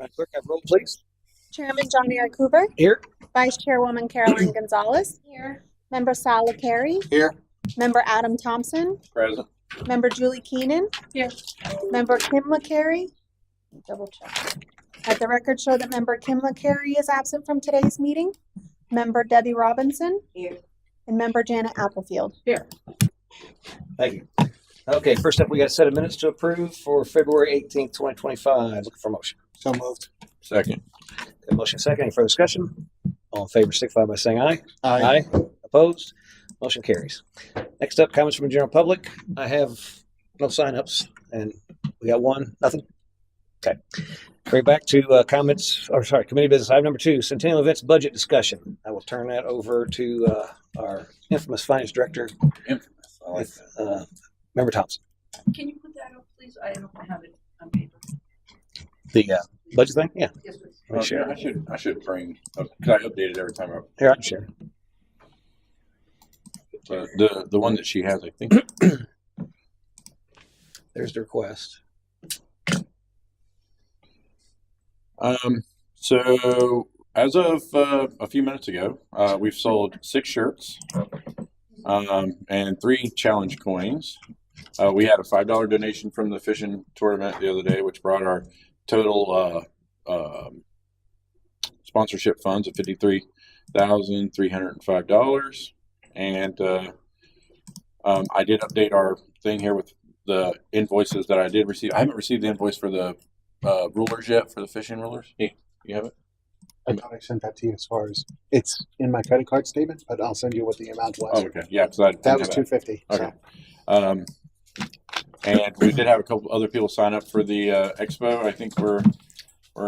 Madam Clerk, have roll, please. Chairman Johnny R. Cooper. Here. Vice Chairwoman Caroline Gonzalez. Here. Member Sala Carey. Here. Member Adam Thompson. Present. Member Julie Keenan. Here. Member Kim LaCarey. Double check. Let the record show that Member Kim LaCarey is absent from today's meeting. Member Debbie Robinson. Here. And Member Janet Applefield. Here. Thank you. Okay, first up, we got a set of minutes to approve for February 18th, 2025. Looking for a motion. So moved. Second. Okay, motion second. Any further discussion? All in favor, signify by saying aye. Aye. Opposed? Motion carries. Next up, comments from the general public. I have no signups, and we got one. Nothing. Okay. Bring back to committee business. Item number 2, Centennial Events budget discussion. I will turn that over to our infamous finance director, Infamous. I like that. Member Thompson. Can you put that up, please? I don't have it on paper. The budget thing? Yeah. Yes, please. Oh, Sure. yeah, I should bring. Cause I update it every time. Here, I can share. The one that she has, I think. There's the request. So as of a few minutes ago, we've sold 6 shirts and 3 challenge coins. We had a $5 donation from the fishing tournament the other day, which brought our total sponsorship funds of $53,305. And I did update our thing here with the invoices that I did receive. I haven't received the invoice for the rulers yet, for the fishing rulers. Hey, you have it? I thought I sent that to you as far as it's in my credit card statement, but I'll send you what the amount was. Oh, okay. Yeah, because That was $250. Okay. So. And we did have a couple other people sign up for the expo. I think we're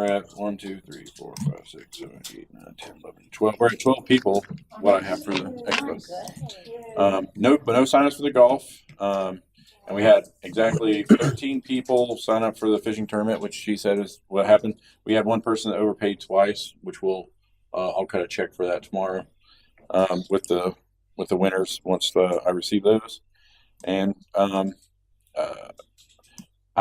at 1, 2, 3, 4, 5, 6, 7, 8, 9, 10, 11, 12. We're at 12 people. What I have for the expo. No signups for the golf. And we had exactly 13 people sign up for the fishing tournament, which she said is what happened. We had one person that overpaid twice, which I'll cut a check for that tomorrow with the winners once I receive those. And I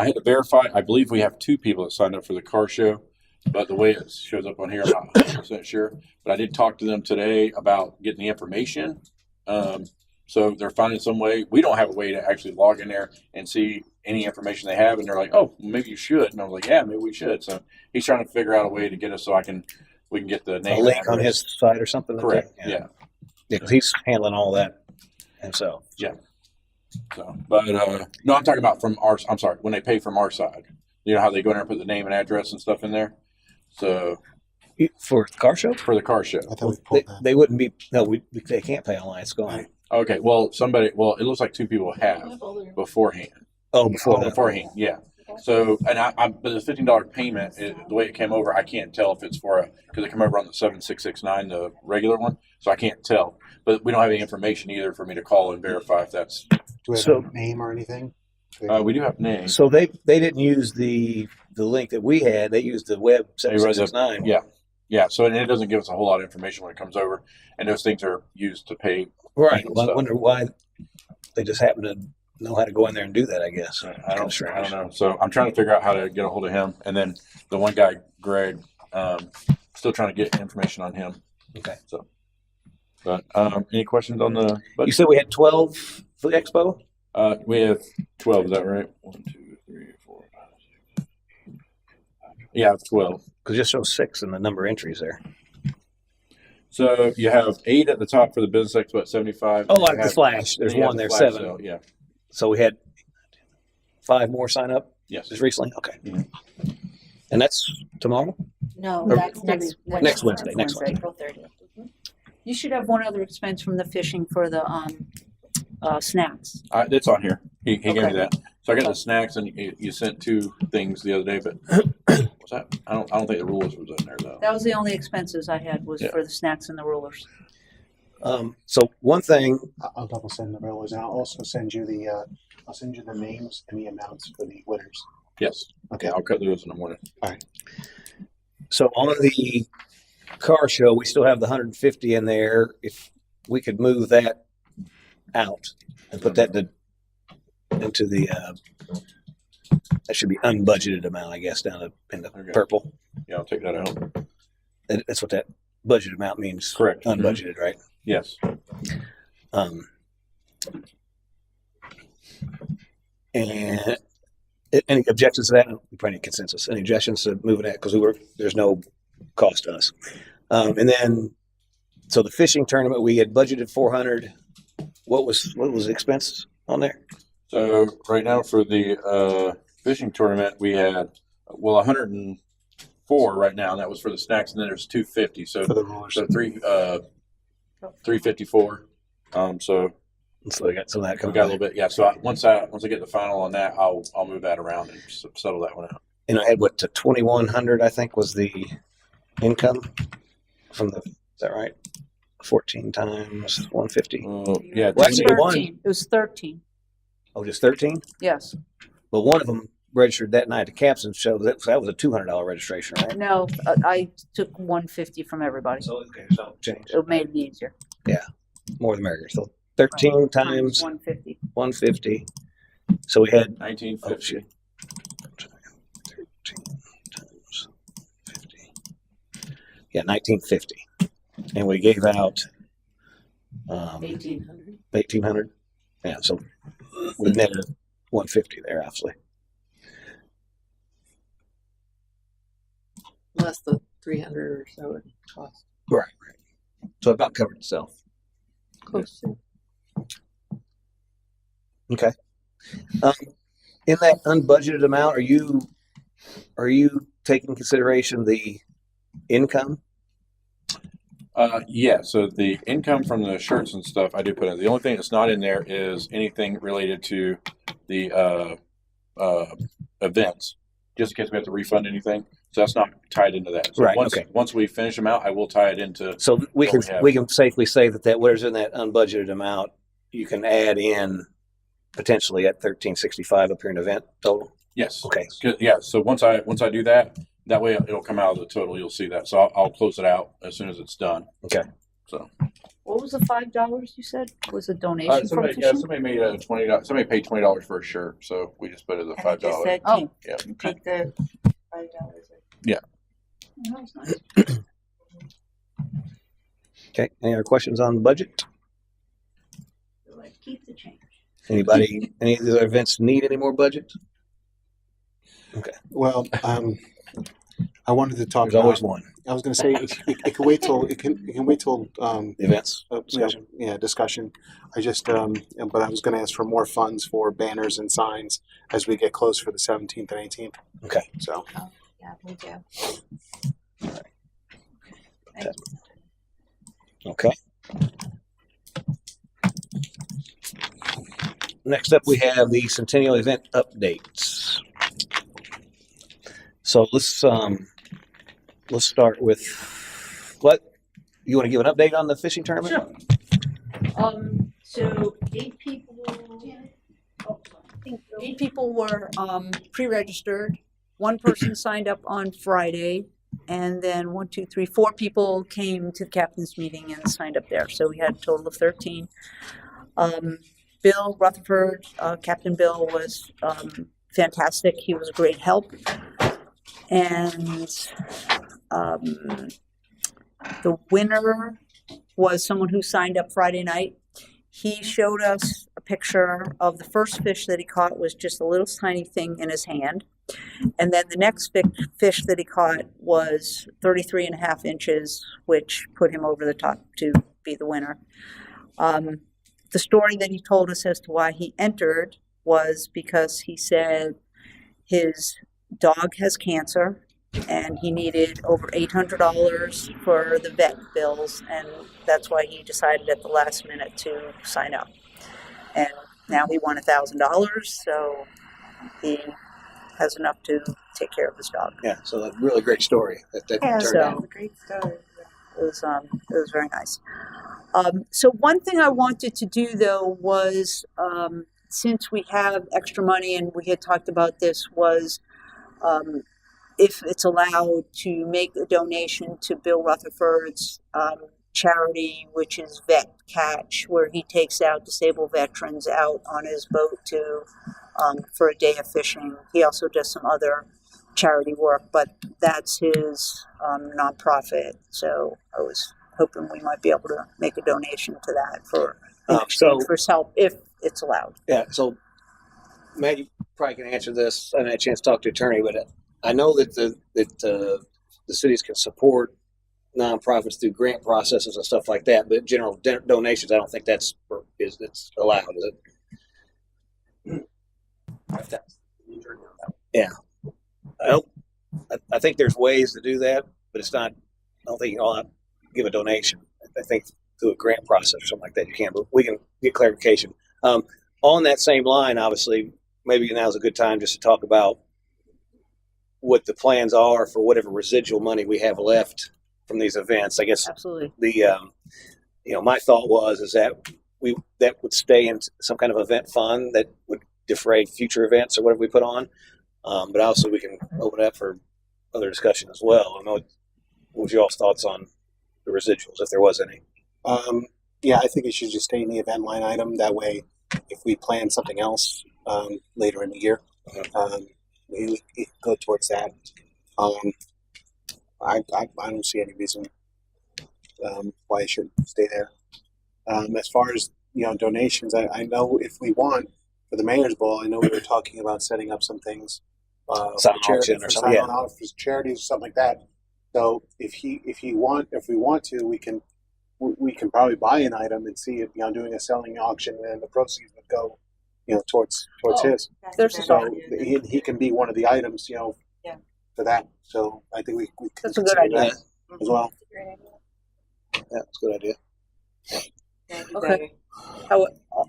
had to verify. I believe we have 2 people that signed up for the car show, but the way it shows up on here, I'm not 100% sure. But I did talk to them today about getting the information. So they're finding some way. We don't have a way to actually log in there and see any information they have. And they're like, oh, maybe you should. And I was like, yeah, maybe we should. So he's trying to figure out a way to get us so we can get the name. A link on his site or something. Correct. Like that? Yeah. Yeah, because he's handling all that himself. Yeah. So, but no, I'm talking about I'm sorry, when they pay from our side. You know how they go in there and put the name and address and stuff in there? So For the car show? for the car show. I thought we pulled that. They wouldn't be, no, they can't pay online. It's gone. Okay, well, it looks like 2 people have beforehand. Oh, before that. Beforehand, yeah. So, and but the $15 payment, the way it came over, I can't tell if it's because it came over on the 7669, the regular one, so I can't tell. But we don't have any information either for me to call and verify if that's. Do we have a name or anything? We do have names. So they didn't use the link that we had. They used the web 7669. Yeah. So and it doesn't give us a whole lot of information when it comes over, and those things are used to pay. Right. Well, I wonder why they just happen to know how to go in there and do that, I guess. I don't know. So I'm trying to figure out how to get a hold of him. And then the one guy, Greg, still trying to get information on him. Okay. So, but any questions on the budget? You said we had 12 for the expo? We have 12. Is that right? 1, 2, 3, 4, 5, 6. Yeah, 12. Because just shows 6 in the number of entries there. So you have 8 at the top for the business expo at 75. Oh, like the flash. There's one there, 7. Sale, yeah. So we had 5 more sign up? Yes. Just recently? Okay. Mm-hmm. And that's tomorrow? No, Or that's next Wednesday. April 30th. You should have one other expense from the fishing for the snacks. It's on here. He gave me Okay. that. So I got the snacks, and you sent 2 things the other day, but what's that? I don't think the rulers was in there though. That was the only expenses I had was for the snacks and the rulers. So one thing, I'll double send the rollers, and I'll also send you the names and the amounts for the winners. Yes. Okay. I'll cut those in the morning. All right. so on the car show, we still have the 150 in there. If we could move that out and put that into the That should be unbudgeted amount, I guess, down in the Okay. purple. Yeah, I'll take that out. That's what that budget amount means. Correct. Unbudgeted, right? Yes. Um, and any objections to that? We probably need consensus. Any objections to moving that? Because there's no cost to us. And then, so the fishing tournament, we had budgeted 400. What was the expense on there? So right now for the fishing tournament, we had 104 right now, and that was for the snacks, and then there's 250. So For the rulers. so 354. So So we got some of that we coming. got a little bit. Yeah. So once I get the final on that, I'll move that around and settle that one out. And I had what to 2,100, I think, was the income from the. Is that right? 14 times 150. Yeah. Well, actually, one. 13. It was 13. Oh, just 13. Yes. But one of them registered that night to Capstan show. That was a $200 registration, right? No, I took 150 from everybody. So okay, so change. It made it easier. More the merrier. So 13 times 150. 150. So we had 1950. 13 times 50. Yeah, 1950. And we gave out 1,800. 1,800. Yeah, so we netted 150 there, obviously. Less the 300 or so it cost. Right. So it about covered itself. Close to. Okay. In that unbudgeted amount, are you taking consideration the income? Yeah. So the income from the shirts and stuff, I do put in. The only thing that's not in there is anything related to the events, just in case we have to refund anything. So that's not tied into that. So Right, okay. Once we finish them out, I will tie it into. So we What can we have. safely say that whatever's in that unbudgeted amount, you can add in potentially at 1365 up here in event total. Yes. Okay. Yeah. So once I do that, that way it'll come out of the total. You'll see that. So I'll close it out as soon as it's done. Okay. So What was the $5 you said was a donation from somebody fishing? made $20. Somebody paid $20 for a shirt, so we just put it as a $5. Oh, Yeah. Take the $5. that was nice. Okay. Any other questions on the budget? So, like, keep the change. Anybody, any of the other events need any more budget? Well, I wanted to talk There's about. always one. I was going to say it can wait till it can wait till Events. discussion. Discussion. I just but I was going to ask for more funds for banners and signs as we get close for the 17th and 18th. Okay. So Yeah, we do. Okay. Next up, we have the Centennial event updates. So let's start with what you want to give an update on the fishing tournament? Sure. So 8 people. Eight people were pre-registered. One person signed up on Friday, and then 4 people came to the captain's meeting and signed up there. So we had a total of 13. Bill Rutherford, Captain Bill, was fantastic. He was a great help. And the winner was someone who signed up Friday night. He showed us a picture of the first fish that he caught was just a little tiny thing in his hand. And then the next fish that he caught was 33 and a half inches, which put him over the top to be the winner. The story that he told us as to why he entered was because he said his dog has cancer and he needed over $800 for the vet bills, and that's why he decided at the last minute to sign up. And now he won $1,000, so he has enough to take care of his dog. Yeah. So a really great story that Yeah, turned so- out. A great story. It was very nice. So one thing I wanted to do though was, since we have extra money and we had talked about this, was if it's allowed to make a donation to Bill Rutherford's charity, which is Vet Catch, where he takes out disabled veterans out on his boat to for a day of fishing. He also does some other charity work, but that's his nonprofit. So I was hoping we might be able to make a donation to that for So for his help if it's allowed. yeah, so Matt, you probably can answer this. I haven't had a chance to talk to the attorney, but I know that the cities can support nonprofits through grant processes and stuff like that. But general donations, I don't think it's allowed, is it? Yeah, I think there's ways to do that, but it's not. I don't think you can all give a donation. I think through a grant process or something like that you can, but we can get clarification. On that same line, obviously, maybe now's a good time just to talk about what the plans are for whatever residual money we have left from these events. I guess Absolutely. my thought is that that would stay in some kind of event fund that would defray future events or whatever we put on. But also we can open it up for other discussion as well. I know, what was your all's thoughts on the residuals, if there was any? Yeah, I think it should just stay in the event line item. That way, if we plan something else later in the year, we can go towards that. I don't see any reason why it should stay there. As far as donations, I know if we want for the Mayor's Ball, I know we were talking about setting up some things, Silent auction or something, yeah. for charities or something like that. So if we want to, we can probably buy an item and see if doing a selling auction, and the proceeds would go towards his. There's So he can be one of the items for that. So I think we can That's a good consider idea. that as well. Yeah, that's a good idea. Okay.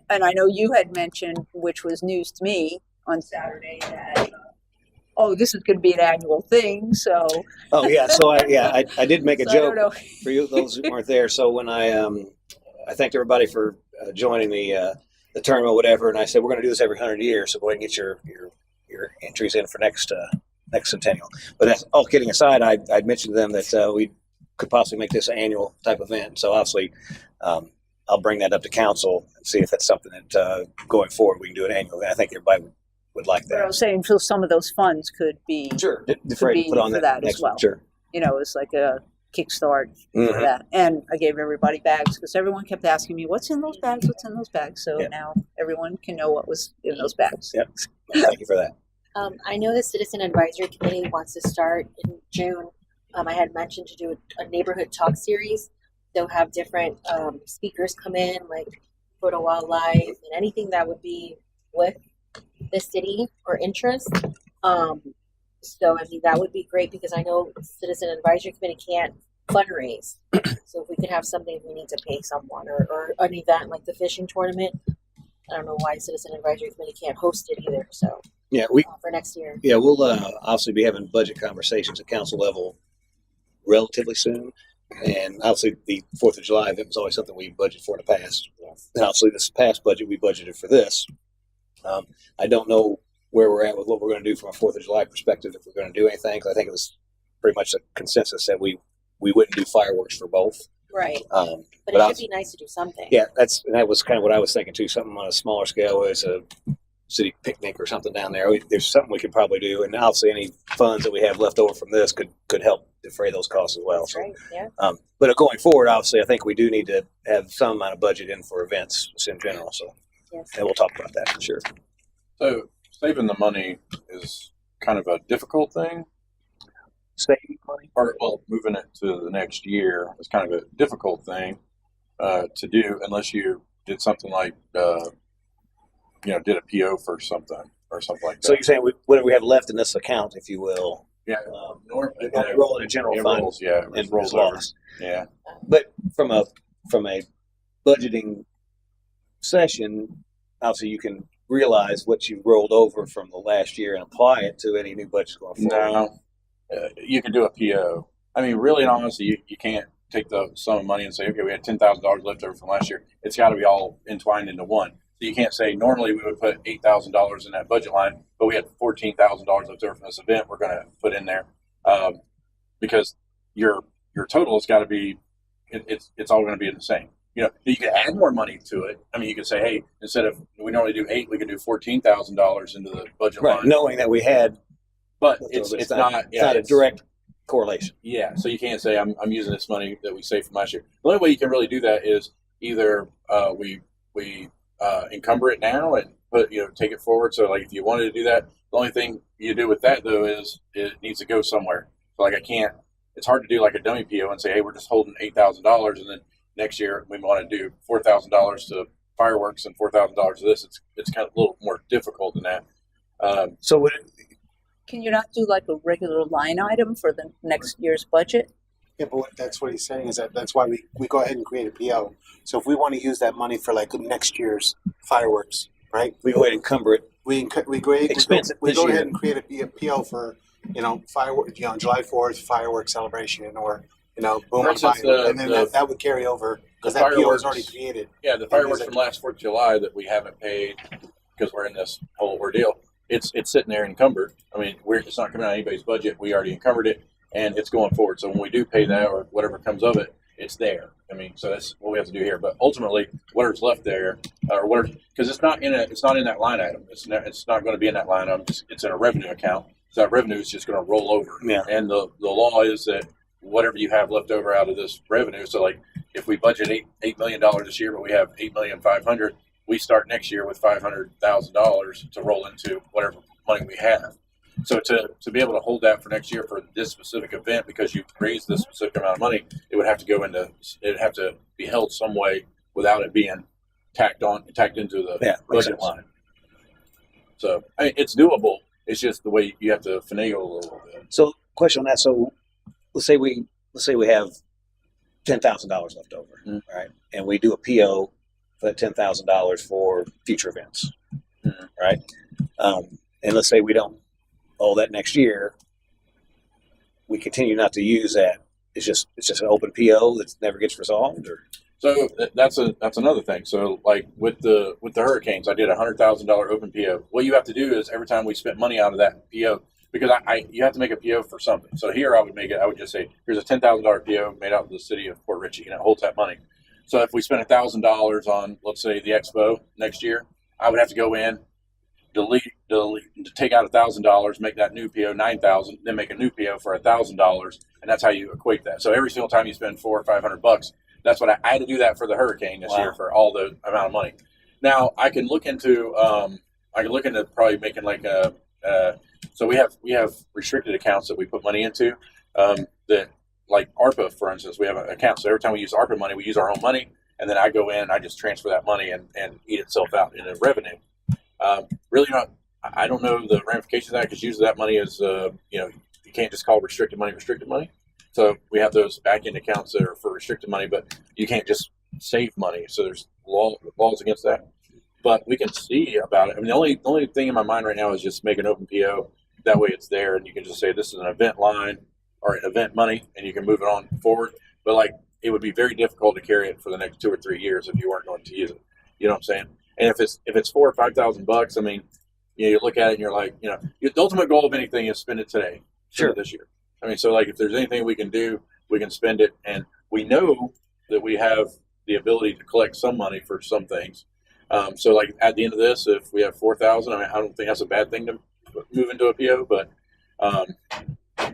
And I know you had mentioned, which was news to me on Saturday, that this is going to be an annual thing. So Oh yeah, so I did make a So I don't joke know. for you those who weren't there. So when I thanked everybody for joining the tournament or whatever, and I said we're going to do this every 100 years, so go ahead and get your entries in for next Centennial. But that's all kidding aside. I'd mentioned to them that we could possibly make this an annual type event. So obviously, I'll bring that up to council and see if that's something that going forward we can do an annual event. I think everybody would like But I that. was saying, so some of those funds could be, Sure, be put on for that that as next well. one. Sure. it's like a kickstart for Mhm. that. And I gave everybody bags because everyone kept asking me, "What's in those bags? What's in those bags?" So Yeah. now everyone can know what was in those bags. Yep. Thank you for that. I know the Citizen Advisory Committee wants to start in June. I had mentioned to do a neighborhood talk series. They'll have different speakers come in, like Photo Wildlife and anything that would be with the city or interest. So I mean that would be great because I know Citizen Advisory Committee can't fundraise. So if we could have something we need to pay someone or an event like the fishing tournament, I don't know why Citizen Advisory Committee can't host it either. So Yeah, for next year. we'll obviously be having budget conversations at council level relatively soon. And obviously the 4th of July event was always something we budgeted for in the past. Yes. And obviously this past budget, we budgeted for this. I don't know where we're at with what we're going to do from a 4th of July perspective, if we're going to do anything. 'Cause I think it was pretty much a consensus that we wouldn't do fireworks for both. Right. But But it I should be nice to do something. Yeah, that was kind of what I was thinking too. Something on a smaller scale, as a city picnic or something down there. There's something we could probably do, and obviously any funds that we have left over from this could help defray those costs as well. That's right. Yeah. But going forward, obviously, I think we do need to have some amount of budget in for events just in general. So, Yes. and we'll talk about that for sure. So saving the money is kind of a difficult thing, Saving money. or moving it to the next year is kind of a difficult thing to do unless you did something like did a PO for something or something like that. So you're saying whatever we have left in this account, if you will, yeah, normally roll in a general fund rolls, yeah, and it rolls rolls over. lost. Yeah, But from a budgeting session, obviously you can realize what you rolled over from the last year and apply it to any new budgets going forward. no, you can do a PO. I mean, really and honestly, you can't take the sum of money and say, okay, we had $10,000 left over from last year. It's got to be all entwined into one. So you can't say normally we would put $8,000 in that budget line, but we had $14,000 left over from this event. We're going to put in there because your total has got to be it's all going to be the same. you could add more money to it. I mean, you could say, hey, instead of we normally do 8, we could do $14,000 into the budget Right. line. Knowing that we had, But it's it's not, not it's not a direct correlation. Yeah, so you can't say I'm using this money that we saved from last year. The only way you can really do that is either we encumber it now and take it forward. So like if you wanted to do that, the only thing you do with that though is it needs to go somewhere. So like I can't. It's hard to do like a dummy PO and say, hey, we're just holding $8,000, and then next year we want to do $4,000 to fireworks and $4,000 to this. It's kind of a little more difficult than that. So would it, Can you not do like a regular line item for the next year's budget? Yeah, but that's what he's saying is that's why we go ahead and create a PO. So if we want to use that money for like next year's fireworks, right? we go ahead and encumber it? Expense it this we go year. ahead and create a PO for fireworks, July 4th fireworks celebration, or boom For on instance, fire, and then that would carry over because that PO is fireworks- already created. Yeah, the fireworks from last 4th of July that we haven't paid because we're in this whole ordeal. It's sitting there encumbered. I mean, it's not coming out of anybody's budget. We already encumbered it, and it's going forward. So when we do pay that or whatever comes of it, it's there. I mean, so that's what we have to do here. But ultimately, whatever's left there, or whatever, because it's not in that line item. It's not going to be in that line item. It's in a revenue account. So that revenue is just going to roll over. Yeah. And the law is that whatever you have left over out of this revenue. So like if we budget $8 million this year, but we have $8,500,000, we start next year with $500,000 to roll into whatever money we have. So to be able to hold that for next year for this specific event, because you raised this specific amount of money, it would have to be held some way without it being tacked into the budget line. So it's doable. It's just the way you have to finagle a little bit. So question on that. So let's say we have $10,000 left over, right? And we do a PO for that $10,000 for future events, right? And let's say we don't owe that next year. We continue not to use that. It's just an open PO that never gets resolved, or so that's another thing. So like with the hurricanes, I did a $100,000 open PO. What you have to do is every time we spent money out of that PO, because you have to make a PO for something. So here I would just say, here's a $10,000 PO made out of the city of Port Richey, and it holds that money. So if we spent $1,000 on, let's say, the expo next year, I would have to go in, delete, take out $1,000, make that new PO $9,000, then make a new PO for $1,000, and that's how you equate that. So every single time you spend $400 or $500, that's what I had to do that for the hurricane this year for all the amount of money. Now I can look into probably making like so we have restricted accounts that we put money into that, like ARPA, for instance, we have an account. So every time we use ARPA money, we use our own money, and then I go in and I just transfer that money and eat itself out in a revenue. Really not. I don't know the ramifications of that, because usually that money is you can't just call restricted money. So we have those back end accounts that are for restricted money, but you can't just save money. So there's laws against that. But we can see about it. I mean, the only thing in my mind right now is just make an open PO. That way it's there, and you can just say this is an event line or an event money, and you can move it on forward. But like, it would be very difficult to carry it for the next 2 or 3 years if you weren't going to use it. You know what I'm saying? And if it's $4,000 or $5,000, I mean, you look at it and you're like, the ultimate goal of anything is spend it today, this year. I mean, so like if there's anything we can do, we can spend it, and we know that we have the ability to collect some money for some things. So like at the end of this, if we have $4,000, I mean, I don't think that's a bad thing to move into a PO, but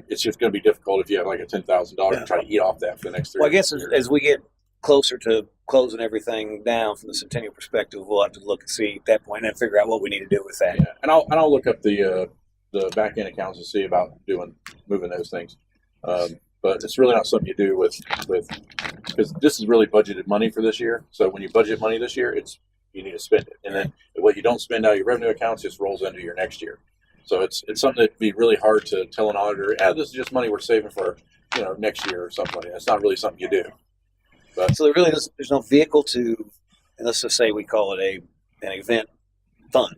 it's just going to be difficult if you have like a $10,000 to try to eat off that for the next 3 years. Well, I guess as we get closer to closing everything down from the Centennial perspective, we'll have to look and see at that point and figure out what we need to do with that. Yeah. And I'll look up the back end accounts and see about moving those things. But it's really not something you do with because this is really budgeted money for this year. So when you budget money this year, you need to spend it, and then what you don't spend out of your revenue accounts just rolls into your next year. So it's something that'd be really hard to tell an auditor, this is just money we're saving for next year or something like that. It's not really something you do. But So there's no vehicle to, and let's just say we call it an event fund.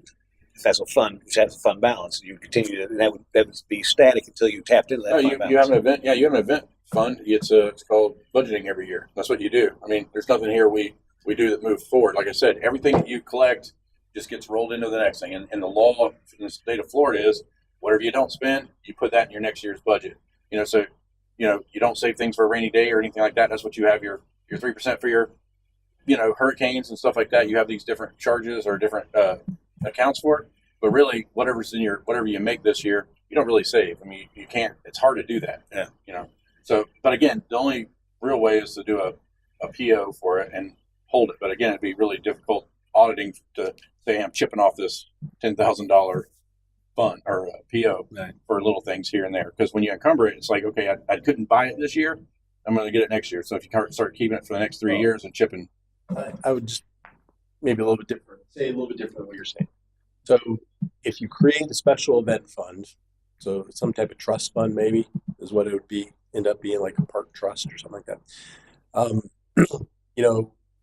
If that's a fund, which has a fund balance, you continue to, and that would be static until you tapped into that fund balance. You have an event. Yeah, you have an event fund. It's called budgeting every year. That's what you do. I mean, there's nothing here we do that moves forward. Like I said, everything that you collect just gets rolled into the next thing. And the law in the state of Florida is whatever you don't spend, you put that in your next year's budget. You don't save things for a rainy day or anything like that. That's what you have your 3% for your hurricanes and stuff like that, you have these different charges or different accounts for it. But really, whatever you make this year, you don't really save. I mean, you can't. It's hard to do that. Yeah. So, but again, the only real way is to do a PO for it and hold it. But again, it'd be really difficult auditing to say I'm chipping off this $10,000 fund or PO Right. for little things here and there. Because when you encumber it, it's like, okay, I couldn't buy it this year. I'm going to get it next year. So if you start keeping it for the next 3 years and chipping, I would just maybe a little bit different, say a little bit different than what you're saying. So if you create a special event fund, so some type of trust fund maybe is what it would be, end up being like a park trust or something like that.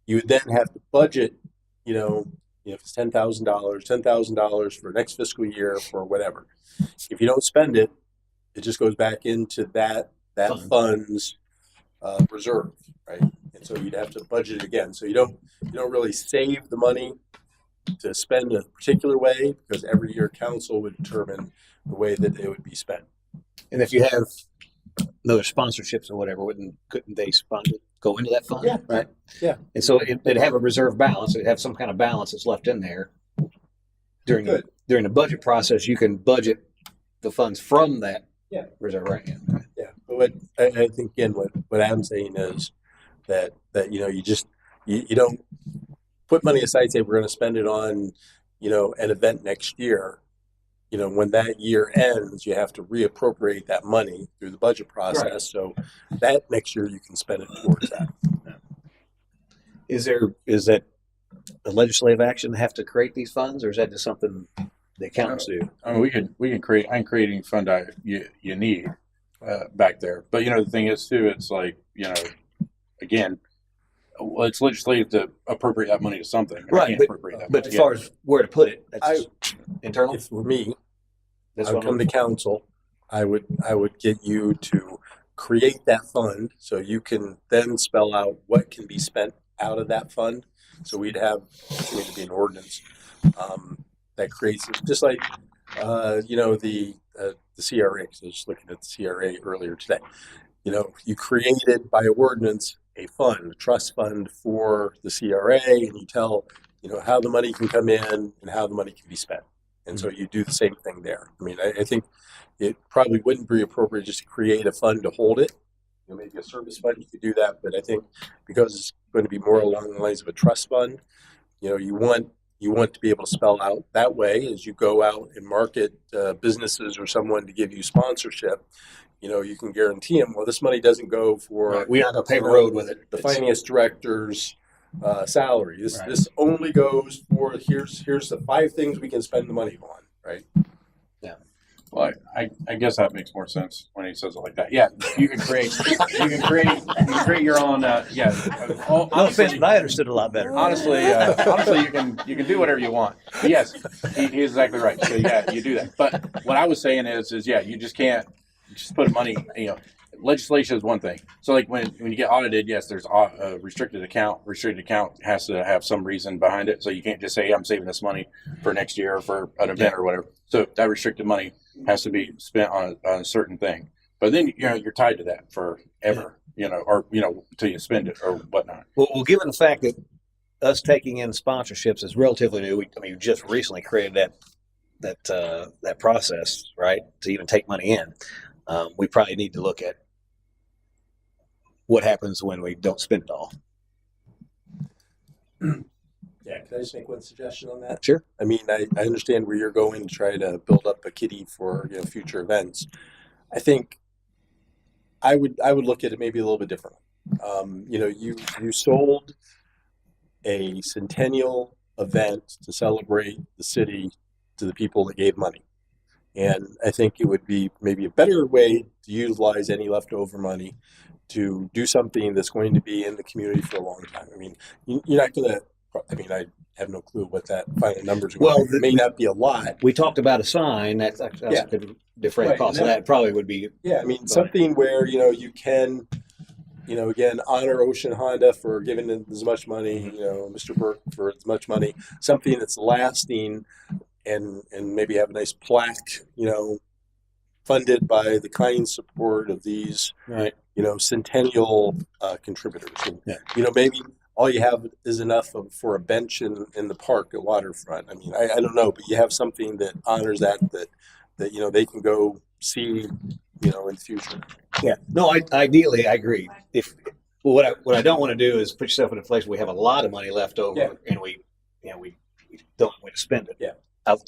You would then have to budget, if it's $10,000 for next fiscal year for whatever. If you don't spend it, it just goes back into that fund's reserve, right? And so you'd have to budget it again. So you don't really save the money to spend a particular way, because every year council would determine the way that it would be spent. And if you have other sponsorships or whatever, couldn't they go into that fund? Yeah. Right. Yeah. And so they'd have a reserve balance. They'd have some kind of balance that's left in there. During the budget process, you can budget the funds from that reserve, right? Yeah. But what I think again, what I'm saying is that you don't put money aside and say we're going to spend it on an event next year. When that year ends, you have to reappropriate that money through the budget process. Right. So that next year you can spend it towards that. Is that a legislative action to have to create these funds, or is that just something the accountants do? I mean, we can create. I'm creating fund you need back there. But the thing is too, it's like again, well, it's legislative to appropriate that money to something. I Right, can't appropriate that. But as far as where to put it, that's internal. If for me, That's I would come to council. I would get you to create that fund so you can then spell out what can be spent out of that fund. So we'd have to be an ordinance that creates it, just like the CRA. Because I was just looking at the CRA earlier today. You created by ordinance a fund, a trust fund for the CRA, and you tell how the money can come in and how the money can be spent. And so you do the same thing there. I mean, I think it probably wouldn't be appropriate just to create a fund to hold it. Maybe a service fund, you could do that. But I think because it's going to be more along the lines of a trust fund, you want to be able to spell out that way as you go out and market businesses or someone to give you sponsorship. You can guarantee them, well, this money doesn't go for Right. We're not going to pave a road with it. the finance director's salary. This only goes for here's the 5 things we can spend the money on, right? Well, I guess that makes more sense when he says it like that. Yeah, you can create your own. No offense, but I understood it a lot better. Honestly, you can do whatever you want. But yes, he's exactly right. So yeah, you do that. But what I was saying is you just can't just put money. Legislation is one thing. So like when you get audited, yes, there's a restricted account. Restricted account has to have some reason behind it. So you can't just say, I'm saving this money for next year or for an event or whatever. So that restricted money has to be spent on a certain thing. But then you're tied to that forever, or until you spend it or whatnot. Well, given the fact that us taking in sponsorships is relatively new, we just recently created that process, right, to even take money in. We probably need to look at what happens when we don't spend it all. Yeah, can I just make one suggestion on that? Sure. I mean, I understand where you're going to try to build up a kitty for future events. I think I would look at it maybe a little bit differently. You sold a Centennial event to celebrate the city to the people that gave money. And I think it would be maybe a better way to utilize any leftover money to do something that's going to be in the community for a long time. I mean, you're not going to, I have no clue what that final numbers are. Well, it may not be a lot. We talked about a sign that's Yeah. could defray the Right, cost of and that. Probably would be. Yeah, I mean, something where, you can, again, honor Ocean Honda for giving them as much money, Mr. Burke for as much money, something that's lasting and maybe have a nice plaque, funded by the kind support of these, Right. Centennial contributors. And, maybe all you have is enough for a bench in the park at Waterfront. I mean, I don't know, but you have something that honors that they can go see, in the future. Yeah. No, ideally, I agree. What I don't want to do is put yourself in a place where we have a lot of money left over Yeah. and we don't have a way to spend it. Yeah.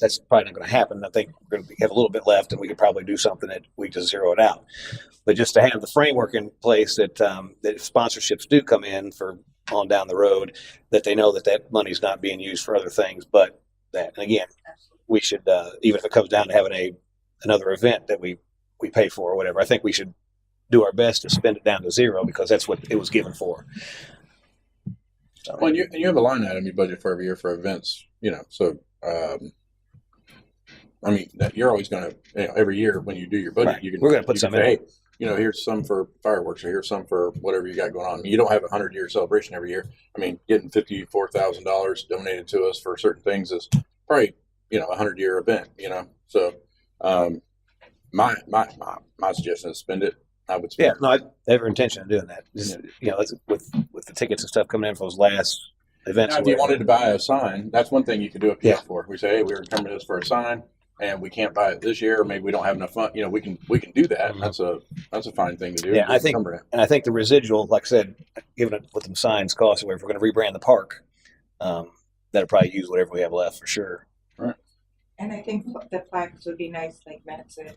That's probably not going to happen. I think we're going to have a little bit left, and we could probably do something that we just zero it out. But just to have the framework in place that that if sponsorships do come in for on down the road, that they know that money's not being used for other things, but that. And again, we should even if it comes down to having another event that we pay for or whatever. I think we should do our best to spend it down to zero because that's what it was given for. So, Well, and you have a line item you budget for every year for events, so, I mean, you're always going to, every year when you do your budget, Right. you can, We're gonna put you some can say, in. hey, here's some for fireworks or here's some for whatever you got going on. I mean, you don't have 100-year celebration every year. I mean, getting $54,000 donated to us for certain things is probably, a 100-year event, so, my suggestion is spend it. I would spend yeah, no, I have every intention of doing that. Just, with the tickets and stuff coming in for those last events. Now, if you wanted to buy a sign, that's one thing you could do a PO Yeah. for. We say, hey, we're determining this for a sign, and we can't buy it this year. Or maybe we don't have enough fun. We can do that. Mhm. That's a fine thing to do. Yeah, I Just think- encumber it. And I think the residual, like I said, given it what them signs cost, or if we're going to rebrand the park, that'll probably use whatever we have left for sure. And I think the flags would be nice, like Matt said,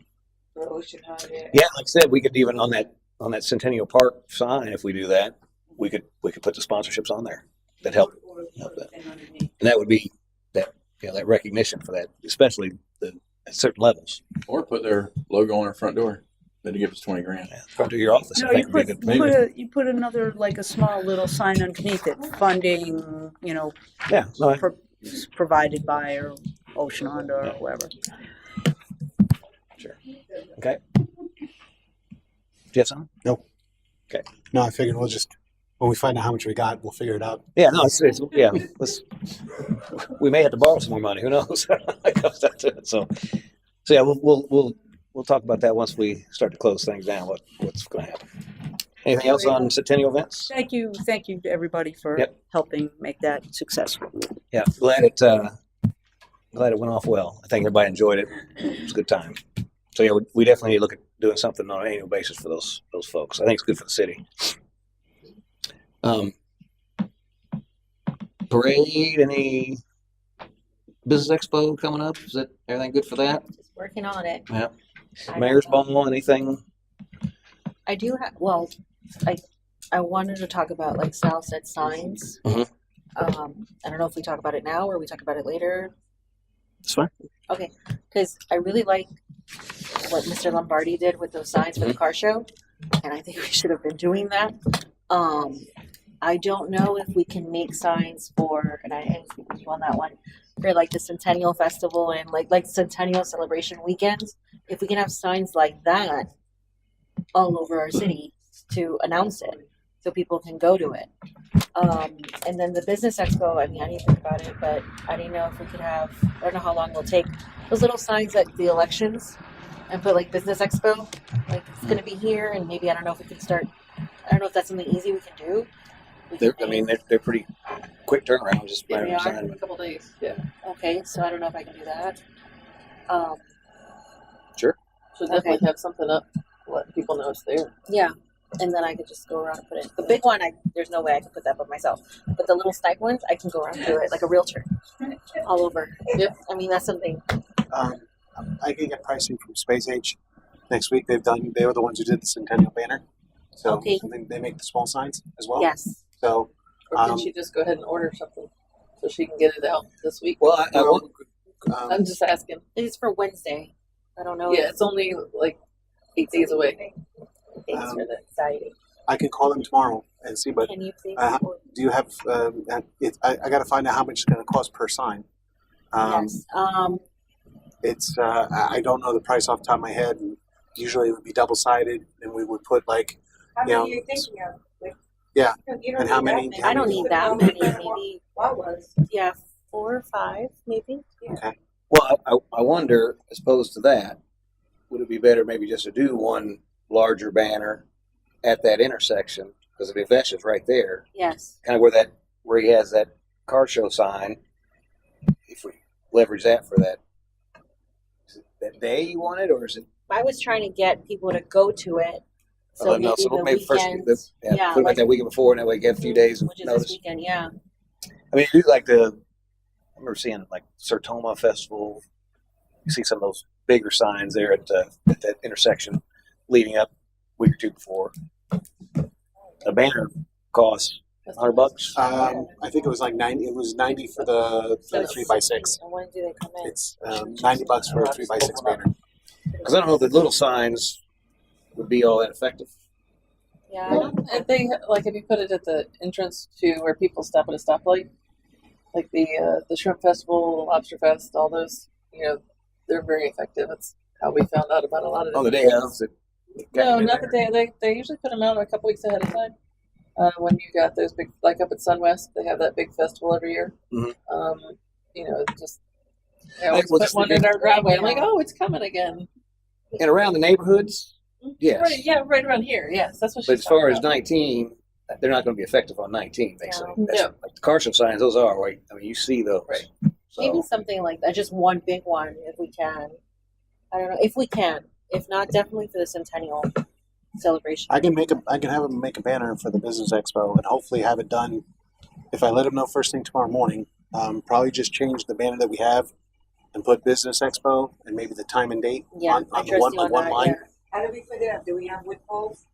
for Ocean Holiday. Yeah, like I said, we could even on that Centennial Park sign, if we do that, we could put the sponsorships on there that help, and that would be that that recognition for that, especially at certain levels. Or put their logo on our front door. That'd give us $20,000. Yeah, front of your office, No, I think would be a good. you put another, like a small little sign underneath it, funding, Yeah, no, provided by or Ocean Honda or whoever. sure. Okay. Do you have something? No, I figured we'll just when we find out how much we got, we'll figure it out. Yeah, no, it's yeah. We may have to borrow some more money. Who knows? That comes down to it. So yeah, we'll talk about that once we start to close things down. What's going to happen? Anything else on Centennial events? Thank you to everybody for Yep. helping make that successful. Yeah, glad it went off well. I think everybody enjoyed it. It was a good time. So yeah, we definitely need to look at doing something on an annual basis for those folks. I think it's good for the city. Parade, any business expo coming up? Is that everything good for that? Just working on it. Yeah. I Mayor's don't know. ball, anything? I do have. Well, I wanted to talk about like Sal said signs. Mhm. I don't know if we talk about it now or we talk about it later. It's fine. Okay, because I really like what Mr. Lombardi did with those signs for the car show, and I think we should have been doing that. I don't know if we can make signs for, and I agree with you on that one, for like the Centennial Festival and like Centennial Celebration weekends. If we can have signs like that all over our city to announce it, so people can go to it. And then the business expo, I mean, I didn't think about it, but I didn't know if we could have, I don't know how long it'll take, those little signs at the elections and put like business expo, like it's going to be here. And maybe, I don't know if we can start, I don't know if that's something easy we can do. They're pretty quick turnaround. Just Yeah, by they are. sign. A couple days, yeah. Okay, so I don't know if I can do that. So definitely have something up, letting people know it's there. Yeah, and then I could just go around and put it. The big one, there's no way I can put that by myself. But the little snipe ones, I can go around and do it like a realtor, all over. Yep. I mean, that's something. I can get pricing from Space Age next week. They were the ones who did the Centennial banner. So Okay. I think they make the small signs as well. Yes. So Or can she just go ahead and order something so she can get it out this week? Well, I want, I'm just asking. It's for Wednesday. I don't know. Yeah, it's only like 8 days away. Thanks for the anxiety. I can call them tomorrow and see. But Can you please? do you have? I got to find out how much it's going to cost per sign. Yes. It's I don't know the price off the top of my head. And usually it would be double sided, and we would put like How you know, many are you thinking of? Like, Yeah. You don't And how need that many- I don't need that many. Maybe, What was? yeah, 4 or 5, maybe. well, I wonder, as opposed to that, would it be better maybe just to do one larger banner at that intersection because the event is right there, Yes. kind of where that where he has that car show sign, if we leverage that for that, is it that day you want it, or is it? I was trying to get people to go to it. So maybe the weekend, Put it like that weekend before, and that way you get a few days of which is notice. this weekend, yeah. I mean, you do like I remember seeing like Sertoma Festival. You see some of those bigger signs there at that intersection leading up a week or two before. A banner costs $100. I think it was like 90. It was 90 for the 3x6. And when do they come in? It's $90 for a 3x6 banner. Because I don't know if the little signs would be all that effective. Yeah. Well, if they like, if you put it at the entrance to where people stop at a stoplight, like the Shrimp Festival, Lobster Fest, all those, they're very effective. It's how we found out about a lot of it. On the day of. No, not the day. They usually put them out a couple weeks ahead of time. When you got those big, like up at SunWest, they have that big festival every year. Mhm. Just I always put one in our driveway. I'm like, oh, it's coming again. And around the neighborhoods, yes. Right around here. Yes, that's what. But She's as far talking as about. 19, they're not going to be effective on 19, basically. No. That's, No. like the car show signs, those are, right? I mean, you see those. Right. So, Maybe something like that, just one big one if we can. I don't know if we can. If not, definitely for the Centennial celebration. I can have them make a banner for the Business Expo and hopefully have it done. If I let them know first thing tomorrow morning, probably just change the banner that we have and put Business Expo and maybe the time and date Yeah, on I the trust one you on that. line. Yeah. How do we put it up? Do we have wood poles?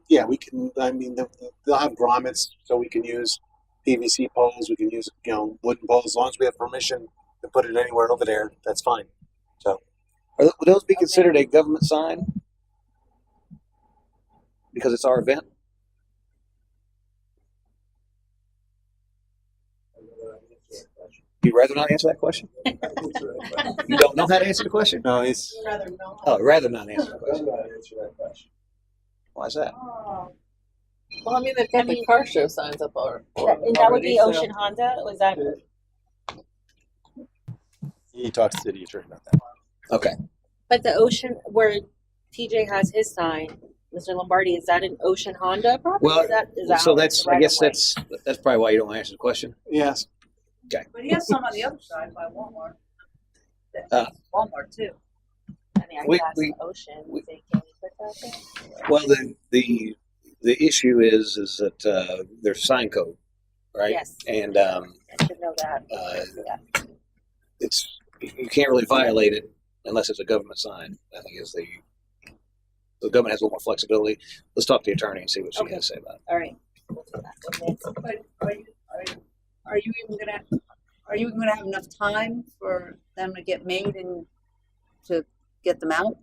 Yeah, we can. I mean, they'll have grommets, so we can use PVC poles. We can use wooden poles as long as we have permission to put it anywhere over there. That's fine. would those be considered a government sign? Because it's our event? You'd rather not answer that question? You don't know how to answer the question? No, it's Oh, I'd rather not answer the question. Why is that? Well, I mean, they've got the car show signs up And that would already, be so- Ocean Honda. Was that? You talk to the city attorney about that. Okay. But the Ocean where TJ has his sign, Mr. Lombardi, is that an Ocean Honda property? Well, is that so out that's, the right I guess of way? that's probably why you don't answer the question. yes. But he has some on the other side by Walmart. Walmart too. I mean, I we- could ask we- the Ocean. we- Say, can we put that there? Well, the issue is that there's sign code, right? Yes. And I should know that. Yeah. it's you can't really violate it unless it's a government sign. I think is the government has a little more flexibility. Let's talk to the attorney and see what she Okay. has to say about it. All right. We'll do that. Okay. But are you even gonna have enough time for them to get made and to get them out?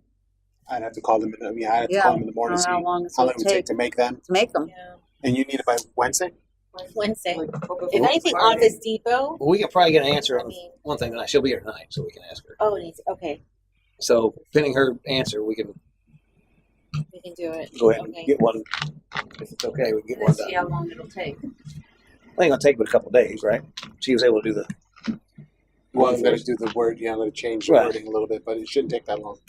I'd have to call them. I have to Yeah. call them in the I morning. don't See know how long it's how long gonna it would take take to make them. to make them. Yeah. And you need it by Wednesday. Wednesday. Like, If anything, Office Depot. Well, we can probably get an answer I on mean, one thing tonight. She'll be here tonight, so we can ask her. oh, it is. Okay. So, pending her answer, we can We can do it. go ahead and Okay. get one. If it's okay, we can get one Let's done. see how long it'll take. I think it'll take but a couple days, right? She was able to do the. Well, I'm going to do the word. Yeah, I'm going to change the Right. wording a little bit, but it shouldn't take that long.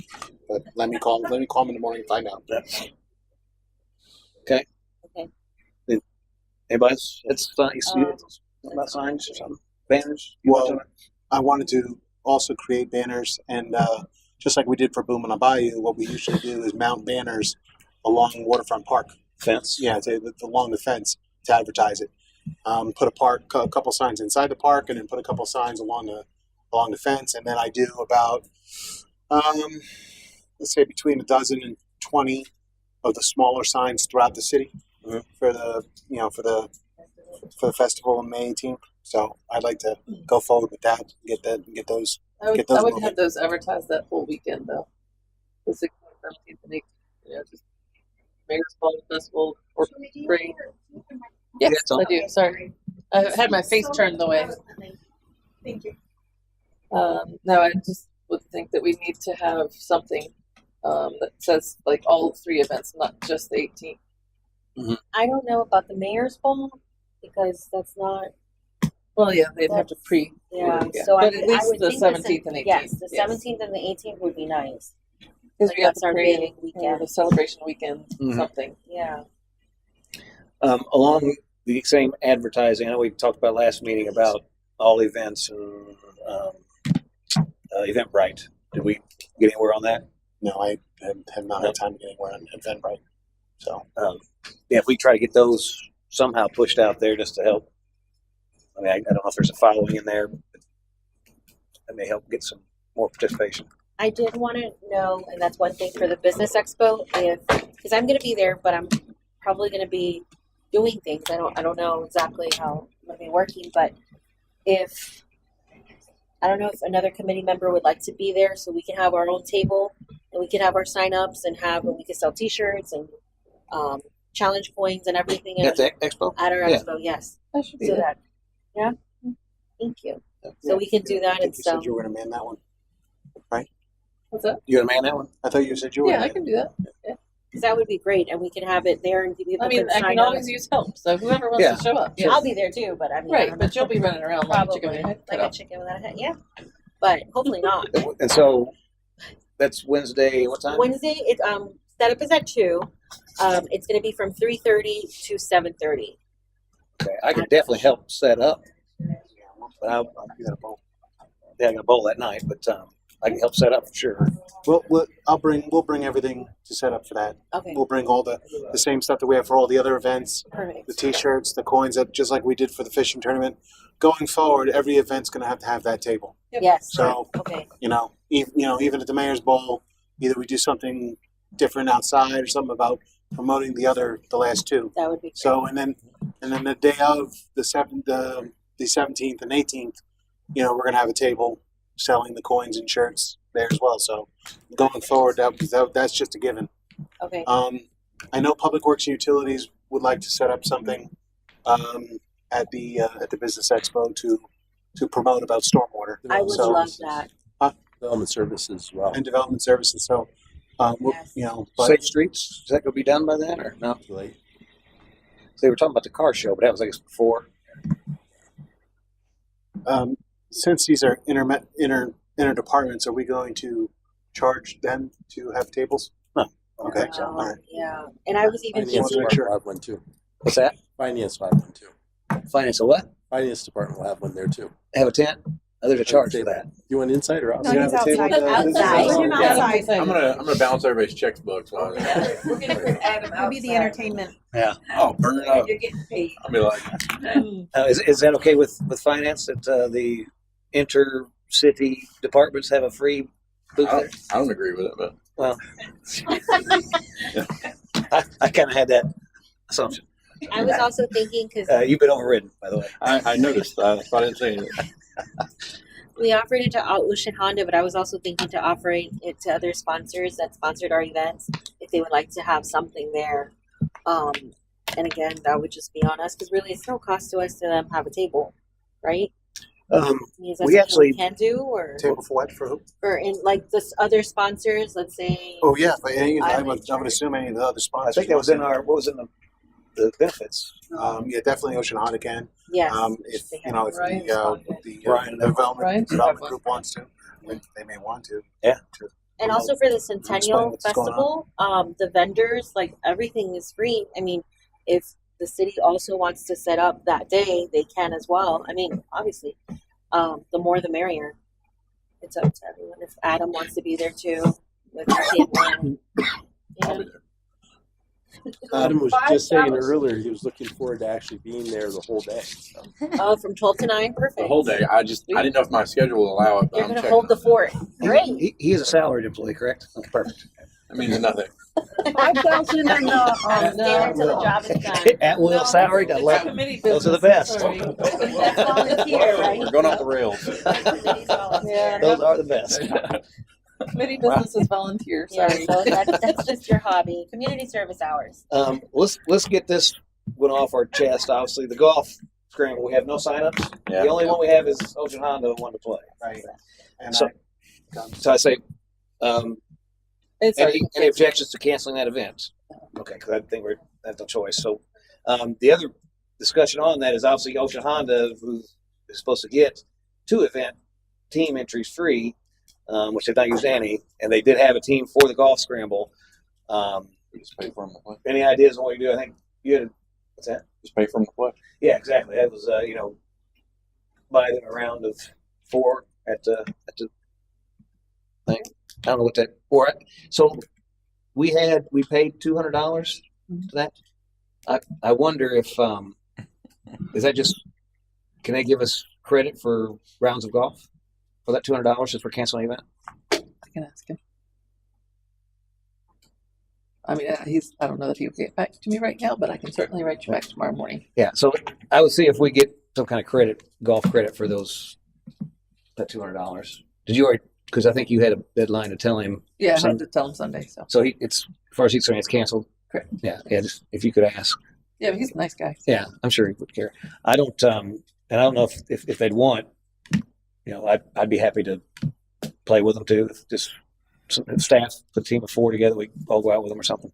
But let me call them in the morning and find out. Okay. Okay. Anybody else? It's about signs or something. Banners. You want Well, to- I wanted to also create banners, and just like we did for Boom and Bayou, what we usually do is mount banners along Waterfront Park. fence. Yeah, along the fence to advertise it. Put a couple signs inside the park, and then put a couple signs along the fence, and then I do about let's say between a dozen and 20 of the smaller signs throughout the city Mhm. for the festival on May 18th. So I'd like to go forward with that. Get those. I would, Get those I would moving. have those advertised that whole weekend though. The 16th, 17th, and 18th. Just Mayor's Ball Festival or Parade. Yes, Yeah, I do. Sorry. I had my face turned the way. Thank you. No, I just would think that we need to have something that says like all three events, not just the 18th. I don't know about the mayor's ball because that's not. Well, yeah, they'd have to pre. Yeah. Yeah. So But I, at least I would the think 17th and 18th. Yes, the 17th and the 18th would be nice. Because Like, we got that's the our parade, big weekend. the celebration weekend, Mhm. something. Yeah. Along the same advertising. I know we talked about last meeting about all events and Eventbrite. Did we get anywhere on that? No, I have not had time to get anywhere on Eventbrite. So Yeah, if we try to get those somehow pushed out there just to help. I mean, I don't know if there's a following in there, but that may help get some more participation. I did want to know, and that's one thing for the business expo, because I'm going to be there, but I'm probably going to be doing things. I don't know exactly how I'm going to be working, but I don't know if another committee member would like to be there, so we can have our own table and we can have our sign-ups and we can sell T-shirts and challenge coins and everything At the expo? at our Yeah. expo. Yes, I should be so there. that thank you. So we can do that I and think you said sell. you were going to man that one. What's that? You gonna man that one? I thought you said you were. Yeah, gonna I can do that. Because that would be great, and we can have it there, and people I mean, can I sign can up. always use help. So whoever wants Yeah. to show up, I'll be there too, but I mean, I right. don't But know. you'll be running around like a chicken Probably with your head cut like a off. chicken without a head. Yeah, but hopefully not. And so that's Wednesday. What time? Wednesday, setup is at 2. It's going to be from 3:30 to 7:30. Okay, I can definitely help set up, but You got a bowl. I got a bowl that night. But I can help set up for sure. We'll bring everything to set up for that. Okay, We'll bring all the same stuff that we have for all the other events, perfect. the T-shirts, the coins, that just like we did for the fishing tournament. Going forward, every event's going to have that table. Yes. So Okay. even at the Mayor's Bowl, either we do something different outside or something about promoting the last two. That would be great. So and then the day of the 17th and 18th, we're gonna have a table selling the coins and shirts there as well. So going forward, that's just a given. Okay. I know Public Works and Utilities would like to set up something at the Business Expo to promote about stormwater. I would So- love that. Development services as well. and development services. So Yes. but Safe Streets. Is that gonna be done by then or no? Like, They were talking about the car show, but that was I guess before. since these are inter departments, are we going to charge them to have tables? Okay. Wow, All right. yeah. And I was even Finance to make thinking, department sure. will have one too. What's that? Finance will have one too. Finance a what? Finance department will have one there too. Have a tent? Oh, there's a charge for that. You want inside or No, outside? You he's have a table outside. at the Business Outside. Expo? Him Yeah, outside. I'm gonna balance everybody's checkbooks while I'm there. We're gonna put Adam He'll be the outside. entertainment. Oh, burn it up. You're getting paid. I'll be like, Is that okay with finance that the intercity departments have a free booth there? I don't agree with it, but Well, I kind of had that assumption. I was also thinking because You've been overridden, by the way. I noticed. I didn't say anything. we offered it to Ocean Honda, but I was also thinking to offer it to other sponsors that sponsored our events if they would like to have something there. And again, that would just be on us because really it's no cost to us to them have a table, right? I mean, is that We something actually- can do or Table for what? For who? for in like this other sponsors, let's say. Oh yeah, but I would Island. assume any of the other I sponsors. think that was in our, what was in the benefits? Yeah, definitely Ocean Honda can. Yes. If They if have- Ryan's the Honda. Ryan. development Ryan's group wants to, they may want to. And also for the Explain Centennial what's going Festival, the vendors, like everything is free. I mean, if the city also wants to set up that day, they can as well. I mean, obviously, the more the merrier. It's up to everyone. If Adam wants to be there too, with the table. I'll Yeah. be there. Adam was just saying earlier he was looking forward to actually being there the whole day. So. Oh, from 12 to 9, perfect. The whole day. I didn't know if my schedule will allow it. But You're I'm gonna checking. hold the fort. Great. He is a salaried employee, correct? Okay, perfect. That means nothing. 5,000 and Stay there till the job is done. At will salaried, I love Committee Those are the business, best. sorry. That's volunteer, right? We're going off the rails. City's volunteer. Those are the best. Committee business is volunteer. Yeah, Sorry. so that's just your hobby. Community service hours. Let's get this one off our chest. Obviously, the golf scramble, we have no signups. Yeah. The only one we have is Ocean Honda one to play. Right. And So- So I say, It's already any objections to canceling that event? Okay, because I think that's no choice. So the other discussion on that is obviously Ocean Honda, who is supposed to get 2 event team entries free, which they've not used any, and they did have a team for the golf scramble. We just pay for them to play. Any ideas on what you do? I think you had What's that? Just pay for them to play. Yeah, exactly. That was, buy them a round of 4 at the thing. I don't know what that for. So we paid $200 for that. I wonder if is that just, can they give us credit for rounds of golf for that $200 just for canceling the event? I can ask him. I mean, I don't know that he'll get back to me right now, but I can certainly write you back tomorrow morning. Yeah. So I would see if we get some kind of golf credit for that $200. Did you already? Because I think you had a deadline to tell him. Yeah, I had to tell him Sunday. So It's as far as he's concerned, it's canceled. Correct. Yeah. Just if you could ask. yeah, but he's a nice guy. Yeah, I'm sure he would care. I don't, and I don't know if they'd want. I'd be happy to play with them too. If just some staff, put a team of 4 together, we all go out with them or something.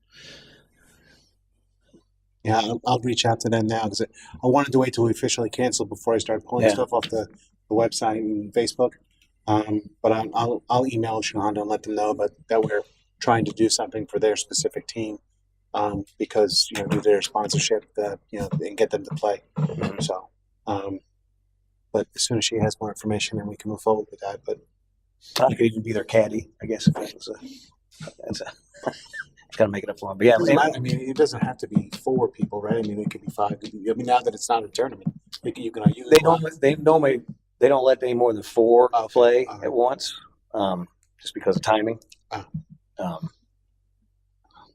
Yeah, I'll reach out to them now because I wanted to wait till we officially canceled before I start pulling stuff off the website and Facebook. But I'll email Shonda and let them know, but that we're trying to do something for their specific team, because due to their sponsorship, and get them to play. So, but as soon as she has more information, then we can move forward with that. But I could even be their caddy, I guess. If that was it's got to make it up for them. But yeah, it doesn't have to be 4 people, right? I mean, it could be 5. Now that it's not a tournament, you can use. they normally they don't let any more than 4 play at once, just because of timing.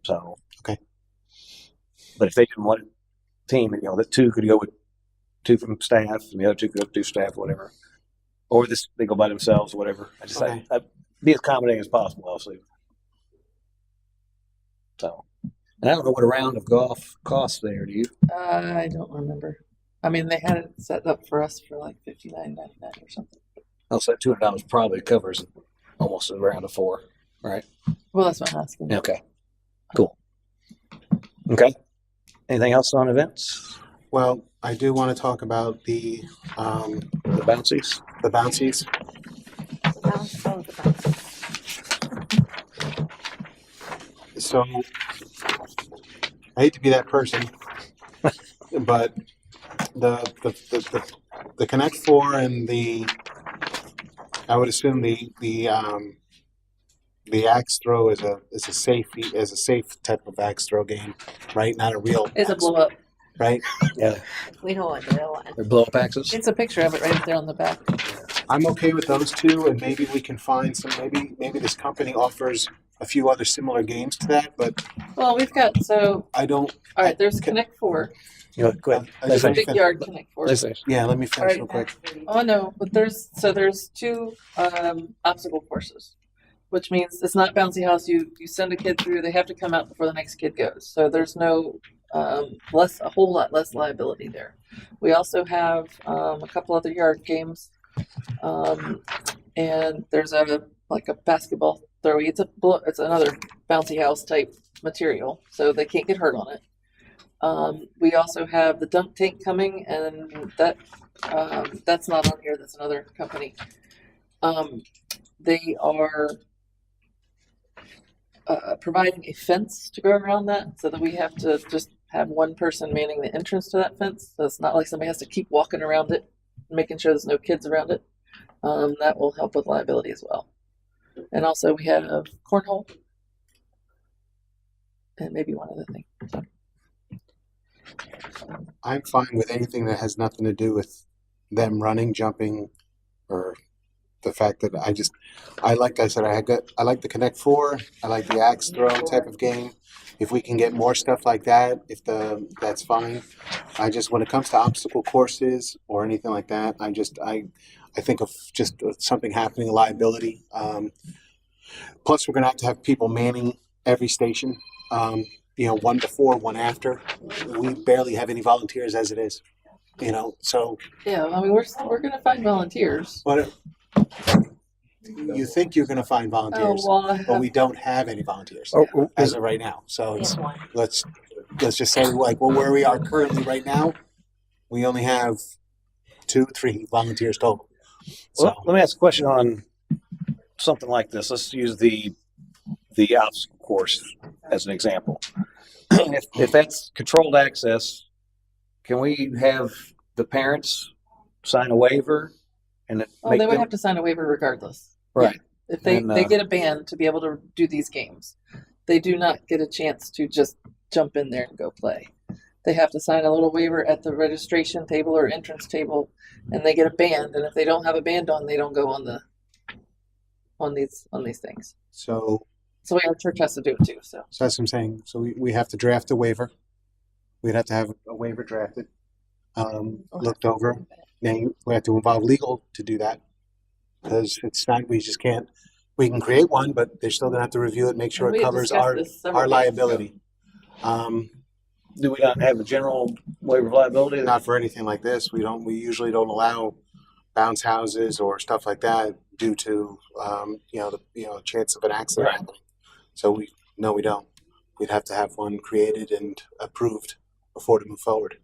So okay. But if they didn't want a team, the 2 could go with 2 from staff, and the other 2 could go with 2 staff, whatever. Or they go by themselves, whatever. I'd be as accommodating as possible, obviously. So, and I don't know what a round of golf costs there. Do you? I don't remember. I mean, they had it set up for us for like $59.99 or something. Oh, so that $200 probably covers almost a round of 4, right? Well, that's what I'm asking. Okay, cool. Okay. Anything else on events? Well, I do want to talk about the bouncies. The bouncies. So I hate to be that person, but the Connect 4 and I would assume the axe throw is a safe type of axe throw game, right? Not a real. It's a blow up. Right? Yeah. We don't want the real one. They're blow up axes. It's a picture of it right there on the back. I'm okay with those 2, and maybe we can find some. Maybe this company offers a few other similar games to that, but Well, we've got I don't. All right, there's Connect 4. Go ahead. There's a big yard Connect 4. Yeah, let me finish real All quick. Oh no, but there's 2 obstacle courses, which means it's not bouncy house. You send a kid through; they have to come out before the next kid goes. So there's no a whole lot less liability there. We also have a couple other yard games, and there's a basketball throwy. It's another bouncy house type material, so they can't get hurt on it. We also have the dunk tank coming, and that's not on here. That's another company. They are providing a fence to go around that, so that we have to just have one person manning the entrance to that fence. So it's not like somebody has to keep walking around it, making sure there's no kids around it. That will help with liability as well. And also we have cornhole and maybe one other thing. So. I'm fine with anything that has nothing to do with them running, jumping, or the fact that I like the Connect 4. I like the axe throw type of game. If we can get more stuff like that, that's fine. When it comes to obstacle courses or anything like that, I think of just something happening, liability. Plus, we're going to have people manning every station. 1 before, 1 after. We barely have any volunteers as it is. So yeah, I mean we're going to find volunteers. But you think you're going to find volunteers, but we don't have any volunteers as of right now. So let's just say where we are currently right now, we only have 2-3 volunteers total. So well, let me ask a question on something like this. Let's use the obstacle course as an example. If that's controlled access, can we have the parents sign a waiver and it Oh, make they would them, have to sign a waiver regardless. right? If they, And, they get a ban to be able to do these games, they do not get a chance to just jump in there and go play. They have to sign a little waiver at the registration table or entrance table, and they get a band. And if they don't have a band on, they don't go on these things. So So our church has to do it too. So that's what I'm saying. So we have to draft a waiver. We'd have to have a waiver drafted, looked over. Then we have to involve legal to do that because it's not. We just can't. We can create one, but they're still gonna have to review it, make sure we it had covers discussed this several our meetings ago. liability. Do we not have a general waiver of liability? Not for anything like this. We don't. We usually don't allow bounce houses or stuff like that due to the chance of an accident Right. happening. So we don't. We'd have to have one created and approved before to move forward.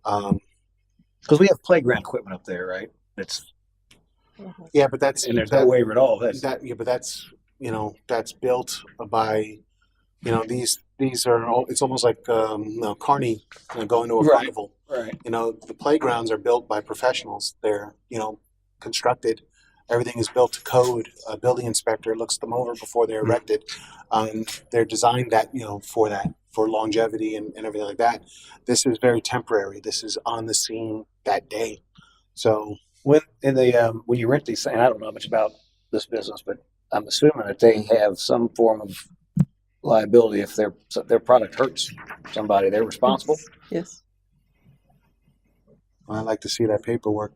Because we have playground equipment up there, right? It's Yeah, but that's and there's no waiver at all. That's but that's built by these are it's almost like carny going to a Right. carnival. right. The playgrounds are built by professionals. They're constructed. Everything is built to code. A building inspector looks them over before they're erected. They're designed for longevity and everything like that. This is very temporary. This is on the scene that day. So When when you rent these things, I don't know much about this business, but I'm assuming that they have some form of liability if their product hurts somebody. They're responsible. Yes. I'd like to see that paperwork.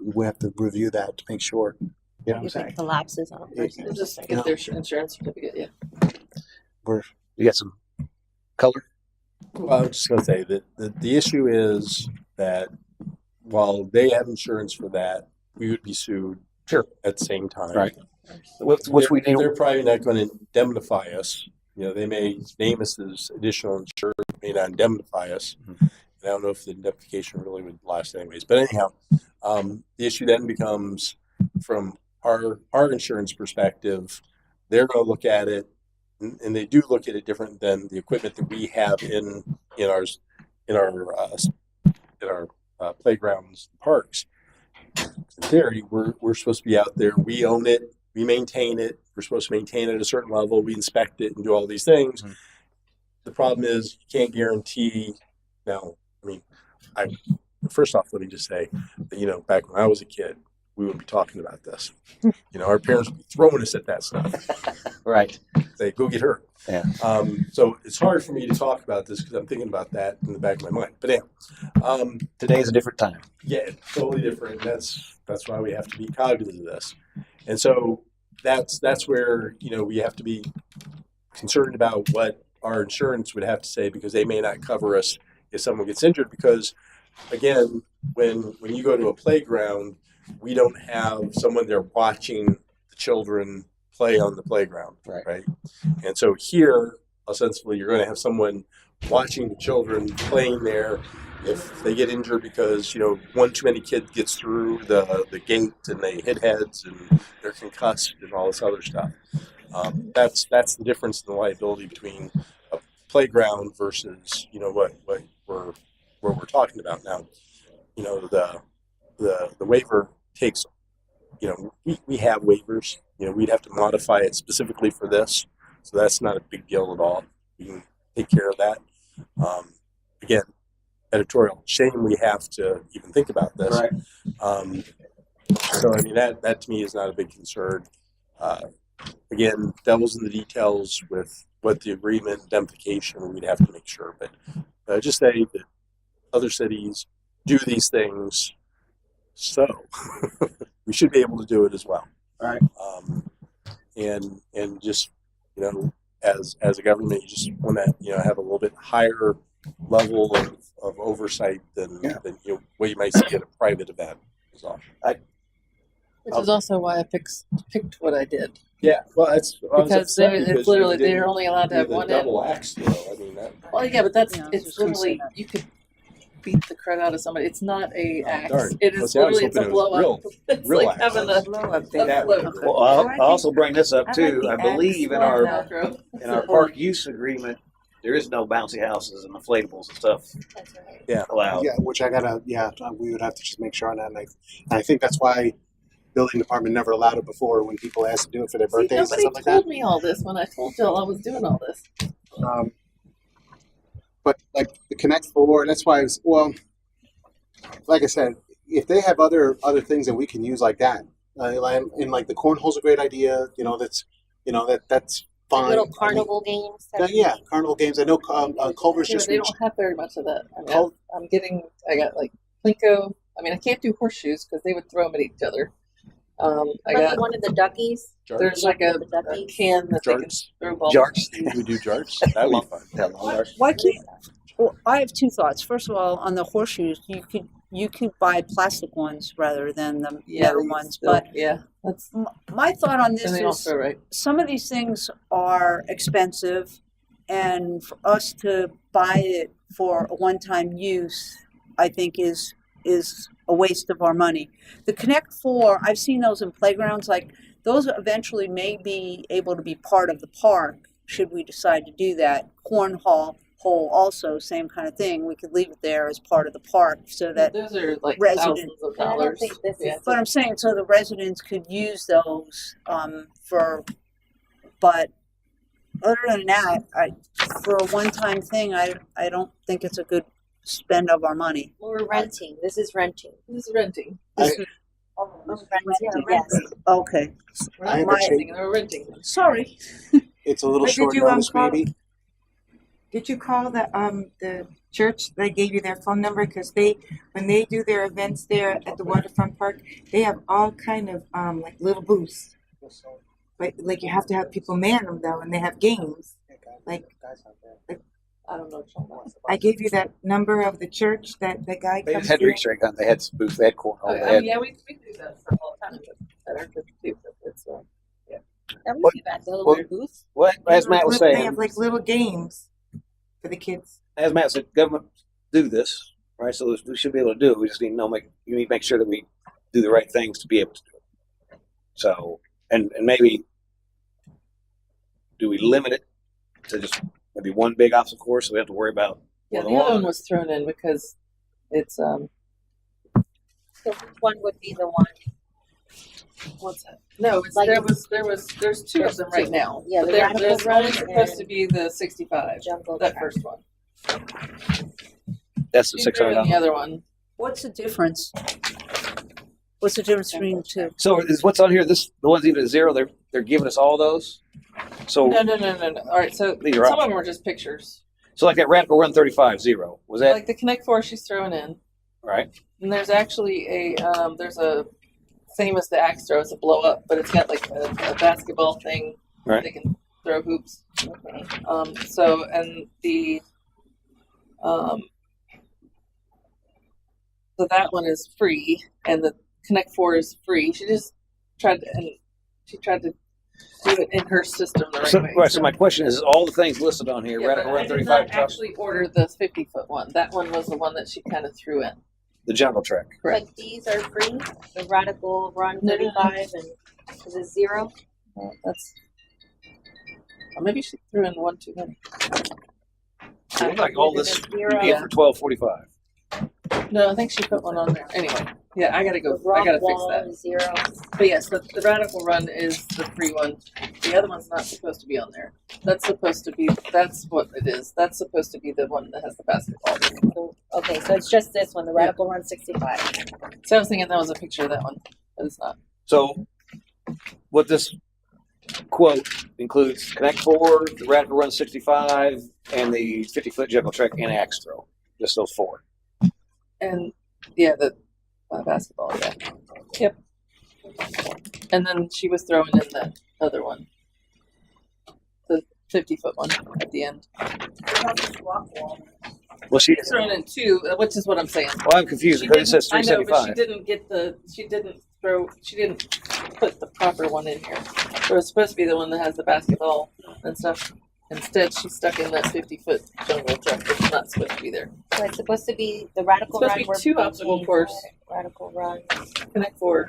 We have to review that to make sure. You know what I'm If saying? it collapses on a person. They'll just You know. get their insurance certificate. Yeah. You got some color. Well, I was just going to say that the issue is that while they have insurance for that, we would be sued at the same time. Right. Which we need. They're probably not going to indemnify us. They may name us as additional insured, may not indemnify us. Mm-hmm. I don't know if the indemnification really would last anyways. But anyhow, the issue then becomes from our insurance perspective, they're going to look at it, and they do look at it different than the equipment that we have in our playgrounds, parks. In theory, we're supposed to be out there. We own it. We maintain it. We're supposed to maintain it at a certain level. We inspect it and do all these things. Mhm. The problem is you can't guarantee. Now, first off, let me just say that back when I was a kid, we would be talking about this. Our parents would be throwing us at that stuff. Right. They go get hurt. Yeah. So it's hard for me to talk about this because I'm thinking about that in the back of my mind. But yeah, Today's a different time. yeah, totally different. That's why we have to be cognizant of this. And so that's where we have to be concerned about what our insurance would have to say because they may not cover us if someone gets injured. Because again, when you go to a playground, we don't have someone there watching the children play on the playground, right? And so here, ostensibly, you're going to have someone watching the children playing there. If they get injured because one too many kids gets through the gate and they hit heads and they're concussed and all this other stuff, that's the difference in the liability between a playground versus what we're talking about now. The waiver takes. We have waivers. We'd have to modify it specifically for this, so that's not a big deal at all. We can take care of that. Again, editorial shame we have to even think about this. Right. So that to me is not a big concern. Again, devil's in the details with what the agreement, indemnification, we'd have to make sure. But just say that other cities do these things, so we should be able to do it as well. All right. And just as a government, you just want to have a little bit higher level of oversight than what you might see at a private event. Is all. Which is also why I picked what I did. Yeah, well, that's Because it's literally they're only allowed to have one end. double axe throw. Well, yeah, but that's Yeah, it's just gonna say literally that. you could beat the crap out of somebody. It's not a axe. darn. It Well, is see, I was literally it's a hoping it was blow up. It's real like axe. having a Blow up a thing. That float. would be Well, I'll also bring this up I too. like I the believe axe in our one, Velcro. park use agreement, there is no bouncy houses and inflatables and stuff That's right. allowed. Yeah, which I gotta, we would have to just make sure on that. And I think that's why building department never allowed it before when people asked to do it for their See, birthdays and nobody stuff like told that. me all this when I told y'all I was doing all this. But like the Connect Four, that's why it's, well, like I said, if they have other things that we can use like that, and like the cornhole's a great idea. That's Like fine. little carnival games. Yeah, carnival games. I know Culver's Yeah, just they reached. don't have very much of that. I mean, Cul- I got like Plinko. I mean, I can't do horseshoes because they would throw them at each other. I Like got, one of the duckies. there's like a The duckies. can that they can Jarts. throw balls. Jarts. We do jarts. That'd be fun. That long darts. Why can't? Well, I have two thoughts. First of all, on the horseshoes, you could buy plastic ones rather than the metal these ones. still- But yeah, that's my thought on this and they don't is throw right. some of these things are expensive, and for us to buy it for a one-time use, I think is a waste of our money. The Connect Four, I've seen those in playgrounds. Like those eventually may be able to be part of the park should we decide to do that. Cornhole also same kind of thing. We could leave it there as part of the park so that. Those are like resident- thousands of And I don't dollars. think this Yeah. is. But I'm saying so the residents could use those but other than that, for a one-time thing, I don't think it's a good spend of our money. Well, we're renting. This is renting. This is renting. This I- is- We're renting. Yes. Okay, We're I not have a renting. We're renting. sorry. It's a little But did short you, notice, call- maybe. Did you call the church? They gave you their phone number because when they do their events there at the waterfront park, they have all kind of like little booths. Like you have to have people man them though, and they have games. Like I don't know. I gave you that number of the church that the guy They comes had to. Easter egg hunt. They had booths. They had cornhole. Oh, They I had, mean, yeah, we do that for all the time. Better to do that. It's That would What- be bad. The little what- booth. what as Matt was They saying, have like little games for the kids. as Matt said, government do this, right? So we should be able to do it. We just need to you need to make sure that we do the right things to be able to do it. So, and maybe do we limit it to just maybe one big obstacle course so we have to worry about yeah. more The than other one? one was thrown in because it's So which one would be the one? what's that? No, it's, Like- there's two of them right now. Yeah, But the there, Radical there's Run only supposed to and be the 65. Jungle That Track. first one. That's the She $600. threw in the other one. What's the difference? What's the difference between the two? So is what's on here? The ones even at zero. They're giving us all those. So No. All right, so These are some options. of them are just pictures. so like that Radical Run 35 0 was that Like the Connect Four, she's throwing in. right? And there's actually there's a same as the axe throw. It's a blow up, but it's got like a basketball thing. Right. They can throw hoops. So and the so that one is free, and the Connect Four is free. She tried to do it in her system the right So, way. right. So my question is all the things listed on here: Yeah, Radical but I Run did 35 not actually order the 50-foot one. That one was the one that she kind of threw in. the Jungle Trek. Correct. But these are free. The Radical Run No. 35 and is it 0? That's. Or maybe she threw in one too many. So like all this Is it you 0? get for $12.45. No, I think she put one on there. Anyway, yeah, I gotta go. The Rock I gotta fix Wall that. is 0. But yes, the Radical Run is the free one. The other one's not supposed to be on there. That's supposed to be. That's what it is. That's supposed to be the one that has the basketball. So, okay, so it's just this one, the Radical Run 65. So I was thinking that was a picture of that one, but it's not. So what this quote includes: Connect 4, the Radical Run 65, and the 50-foot Jungle Trek and axe throw. Just those 4. And yeah, the basketball. Yeah. Yep. And then she was throwing in the other one, the 50-foot one at the end. Well, she. She's throwing in two, which is what I'm saying. Well, I'm confused because it says I know, but she 375. didn't get the. She didn't put the proper one in here. It was supposed to be the one that has the basketball and stuff. Instead, she stuck in that 50-foot jungle truck, which is not supposed to be there. So it's supposed to be the Radical It's Run. supposed to be two obstacle course. Radical Run. Connect Four.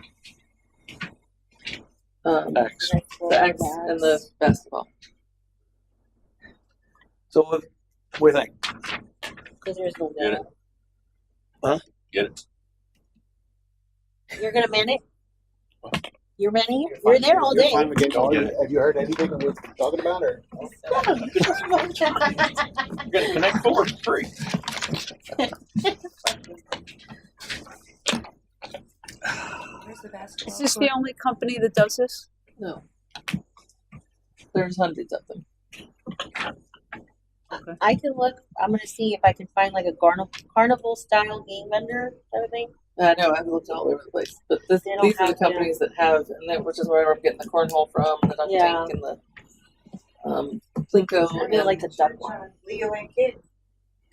Axe. Connect Four, The X and the basketball. So What do you think? Because there's no Get it? man. Get it? You're gonna man it? You're manning it? You're there all day. Fine with getting I'll get going? Have you heard anything we're talking about, or? You're gonna connect 4 for free. Where's the basketball Is this court? the only company that does this? No. There's hundreds of them. I can look. I'm gonna see if I can find like a carnival style game vendor type of thing. I know, I've looked all over the place, but They don't these are the have- companies that have, and that, which is where I'm getting the cornhole from, the dunk Yeah. tank, and the Plinko, I really like the duck one. Leo and Kid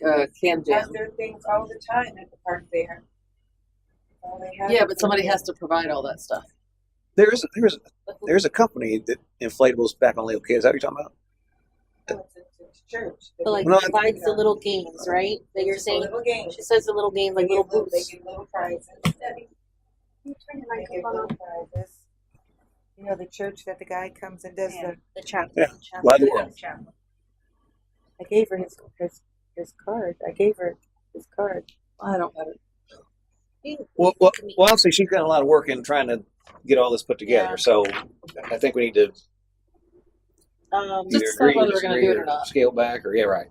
Cam has Jam. their things all the time at the park there. All they have Yeah, is but somebody the- has to provide all that stuff. There's a company that inflatables back on Leo Kids. Is that what you're talking about? It's church. But like No, provides the little games, right? That you're saying. Little games. She says the little games, like little They boots. give little prizes. They give little prizes. You know, the church that the guy comes and does The chaplain. Yeah. chaplain. Well, I do. I gave her his card. I gave her his card. I don't have it. Well, obviously she's got a lot of work in trying to get all this put together. Yeah. So I think we need to Just either decide agree, whether we're gonna disagree, do it or or not. scale back, or yeah, right.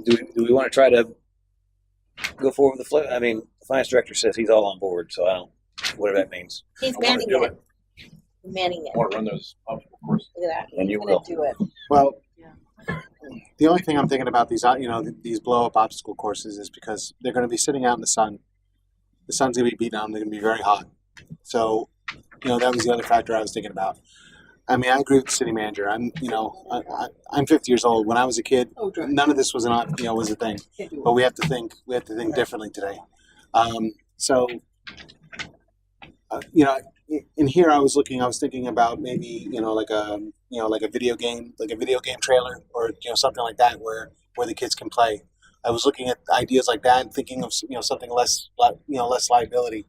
Do we want to try to go forward with the flow? I mean, the finance director says he's all on board, so I don't whatever that means. he's I wanna manning do it. Manning it. I want to run those obstacle courses. Look at that. And you He's gonna will. do it. Well, Yeah. the only thing I'm thinking about these, these blow up obstacle courses is because they're going to be sitting out in the sun. The sun's going to be beating on them. They're going to be very hot. So, that was the other factor I was thinking about. I mean, I agree with the city manager. I'm 50 years old. When I was a kid, Oh, dry. none of this was was a thing. Can't do But it. we have to think differently today. So, in here I was thinking about maybe like a video game trailer, or something like that where the kids can play. I was looking at ideas like that and thinking of something less liability.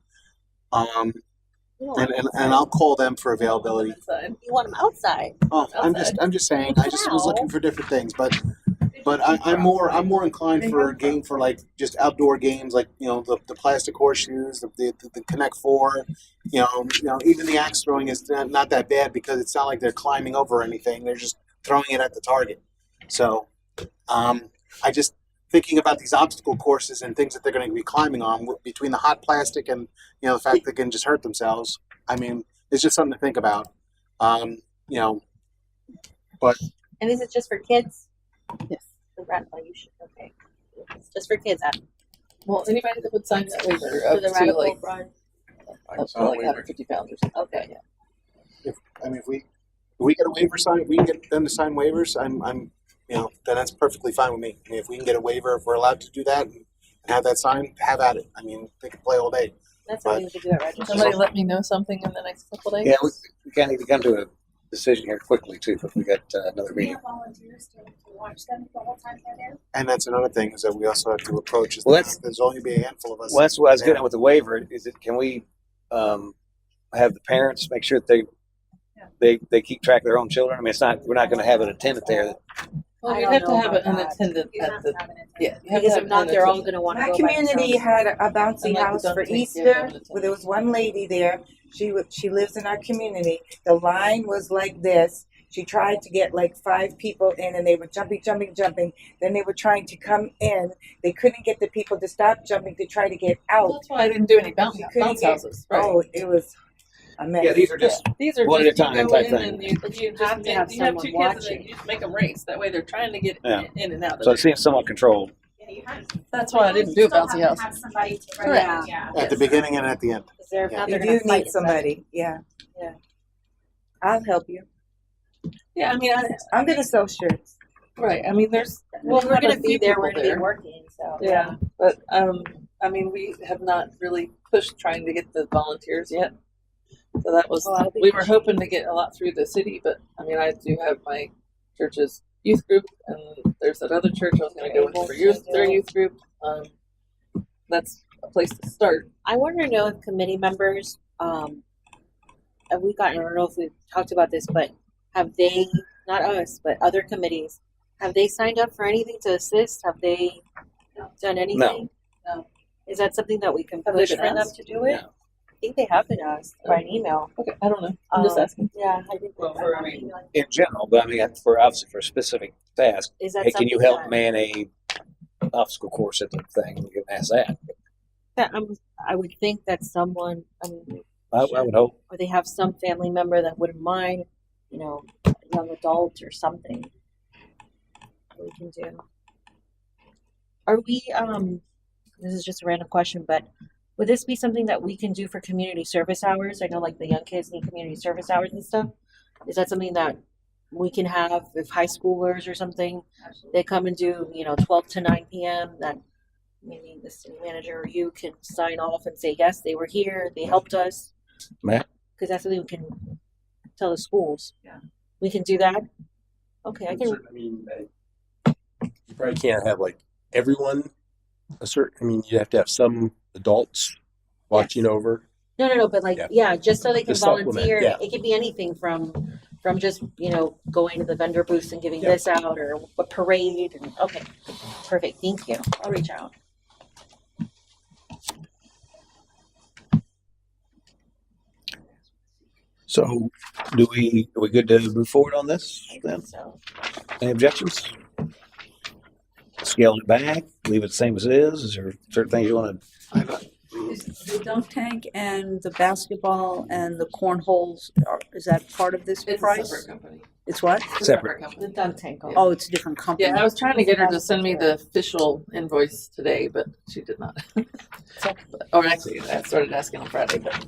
You don't want And them I'll call them for availability. Inside. You want them outside. Oh, I'm just saying. I just was looking for different things, but I'm more inclined for a game for like just outdoor games, like the plastic horseshoes, the Connect Four, even the axe throwing is not that bad because it's not like they're climbing over anything; they're just throwing it at the target. So, I just thinking about these obstacle courses and things that they're going to be climbing on between the hot plastic and the fact they can just hurt themselves. I mean, it's just something to think about. But And is it just for kids? Yes. The rat, oh, you should, okay. It's just for kids, Adam. Well, anybody that would sign that waiver For up the to radical like run. I can up to sign a like waiver. 150 pounds or something. Okay. Yeah. if we get a waiver signed, we can get them to sign waivers. I'm then that's perfectly fine with me. I mean, if we can get a waiver, if we're allowed to do that and have that signed, have at it. I mean, they can play all day. That's what we need to do at registration. Somebody let me know something in the next couple days. Yeah, we kind of need to come to a decision here quickly too, because we got another meeting. volunteers to watch them the whole time they're there? And that's another thing is that we also have to approach is Well, the fact there's only be a handful of us. Well, that's what I was getting there. at with the waiver. Is it can we have the parents make sure that they keep track of their own children? I mean, we're not going to have an attendant there. Well, I you'd don't have to know have about an that. attendant at the yeah. You have Because to if have not, an they're all attendant. going to want to My go community by had a bouncy And like the house dunk for tank, you have to have Easter. an Where there was one lady there. She lives in our community. The line was like this. She tried to get like 5 people in, and they were jumping. Then they were trying to come in. They couldn't get the people to stop jumping to try to get Well, out. that's why I didn't do any bounce You couldn't bounce get- houses. Right. Oh, it was a mess. Yeah, these are just These are one just at a time you go type in thing. and you But you you just have to have you have 2 someone kids watching. and you just make them race. That way they're trying to get Yeah. in and out. so Of it seems somewhat controlled. That's why I didn't do a bouncy house. Have somebody to Correct. yeah. At the beginning and at the end. Because they're, Yeah. now You they're going do to fight need somebody. Yeah. Yeah. I'll help you. Yeah, I mean, I'm gonna sell shirts. right. I mean, there's Well, we're have a going to be few there. people We're going to be working. So Yeah, but I mean, we have not really pushed trying to get the volunteers yet. So that was Well, I'll be we were pushing. hoping to get a lot through the city, but I mean, I do have my church's youth group, and there's that other church I was going to go with for their youth group. That's a place to start. I wonder to know if committee members, I don't know if we've talked about this, but have they, not us, but other committees, Have they signed up for anything to assist? Have they done anything? No. Is that something that we can Have they push been for them asked? to do it? No. I think they have been asked by an email. Okay, I don't know. I'm just asking. Yeah, I think. Well, for, I mean, In general, but I mean, for obviously for a specific task, Is that hey, can you something help that- man a obstacle course at the thing? You can ask that. I would think that someone, I mean, I would hope. or they have some family member that wouldn't mind, you know, a young adult or something that we can do. Are we, this is just a random question, but would this be something that we can do for community service hours? I know like the young kids need community service hours and stuff. Is that something that we can have if high schoolers or something, they come and do, 12 to 9 p.m. that maybe the city manager or you can sign off and say, yes, they were here, they helped us. Matt? Because that's something we can tell the schools. Yeah. We can do that? Okay, I can, I mean, you probably can't have like everyone you have to have some adults watching over. no, but like, Yeah. yeah, just so they can Just supplement, volunteer. yeah. It could be anything from just, going to the vendor booths and giving Yeah. this out or a parade. And okay, perfect. Thank you. I'll reach out. So, are we good to move forward on this then? So, Any objections? Scale it back, leave it the same as it is? Is there certain things you want to? Is the dunk tank and the basketball and the cornholes, is that part of this it's a price? separate company. It's what? It's a Separate. the company. dunk tank. Oh, it's a different company. Yeah, I was trying to get her to send me the official invoice today, but she did not. Or actually, I started asking on Friday, but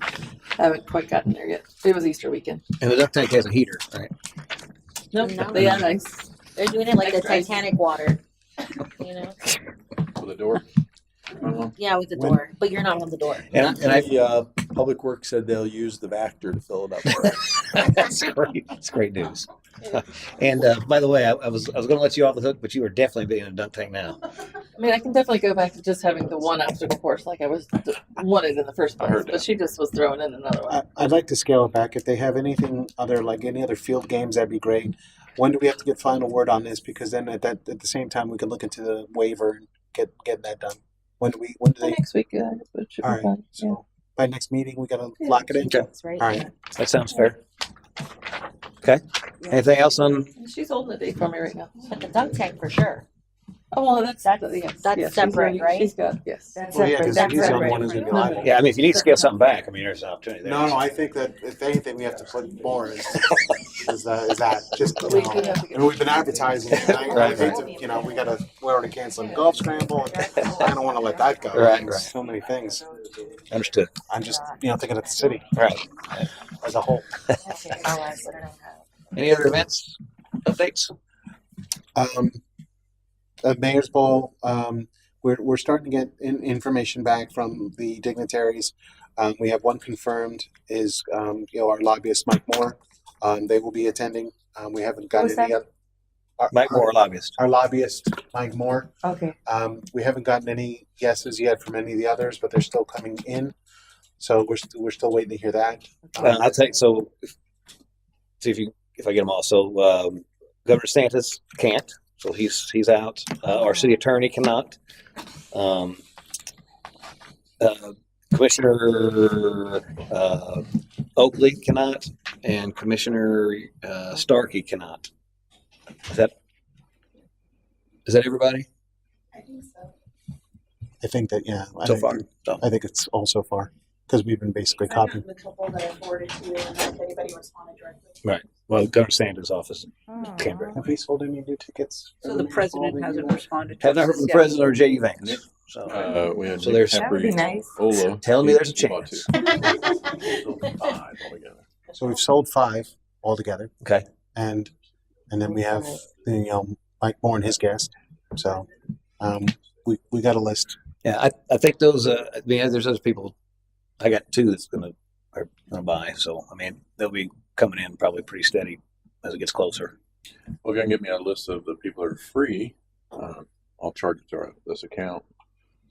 I haven't quite gotten there yet. It was Easter weekend. And the duct tank has a heater, right? Nope, No. they had ice. They're doing it like the Extra ice. Titanic water. You know? For the door. Yeah, with the When- door, but you're not on the door. And I Public Works said they'll use the Vector to fill it up. that's great. That's great news. And by the way, I was going to let you off the hook, but you are definitely being a dunk tank now. I mean, I can definitely go back to just having the one obstacle course like I was wanted in the first I place, heard but that. she just was throwing in another one. I'd like to scale it back. If they have anything other, like any other field games, that'd be great. When do we have to get final word on this? Because then at the same time, we can look into the waiver and get that done. When do they? Next week, it should be All right. fine. So by next meeting, we gotta lock it in. Okay. That's right. All right. That sounds fair. Okay. Anything else on? Yeah. She's holding the date for me right now. But the dunk tank for sure. Oh, well, that's That's she's separate, ready. right? She's got yes. That's Well, yeah, because That's he's the only separate. one who's gonna be No, liable. no. Yeah, I mean, if you need to scale something back, I mean, there's an opportunity there. No, I think that if anything, we have to put more. Is that just? But we do have to get. And we've been advertising it. And I Right, think that, we're already canceling the golf scramble. And I don't want to let that go. Right, There's right. so many things. Understood. I'm just, thinking of the city Right. as a whole. Okay, all right, what did I have? Any other events, updates? Mayor's Bowl, we're starting to get information back from the dignitaries. We have one confirmed is, our lobbyist, Mike Moore. They will be attending. We haven't gotten Who's any that? other. Mike Moore, lobbyist. Our lobbyist, Mike Moore. Okay. We haven't gotten any yeses yet from any of the others, but they're still coming in. So we're still waiting to hear that. I'll take so. See if I get them all. So Governor DeSantis can't, so he's out. Our city attorney cannot. Commissioner Oakley cannot, and Commissioner Starkey cannot. Is that everybody I think that so far? So, I think it's all so far because we've been basically copying. The couple that I forwarded to you, and if anybody responded directly. well, Governor DeSantis' office can't very. Have we sold any new tickets? So the president hasn't responded to Have not heard from the president or J.D. Vance. So We had So there's- That would be nice. Ola. telling me there's a He bought chance. two. Five altogether. So we've sold 5 altogether. Okay. And then we have Mike Moore and his guest. So we got a list. Yeah, I think those. I mean, there's other people. I got 2 that's are gonna buy. So I mean, they'll be coming in probably pretty steady as it gets closer. Well, gonna give me a list of the people that are free. I'll charge it to this account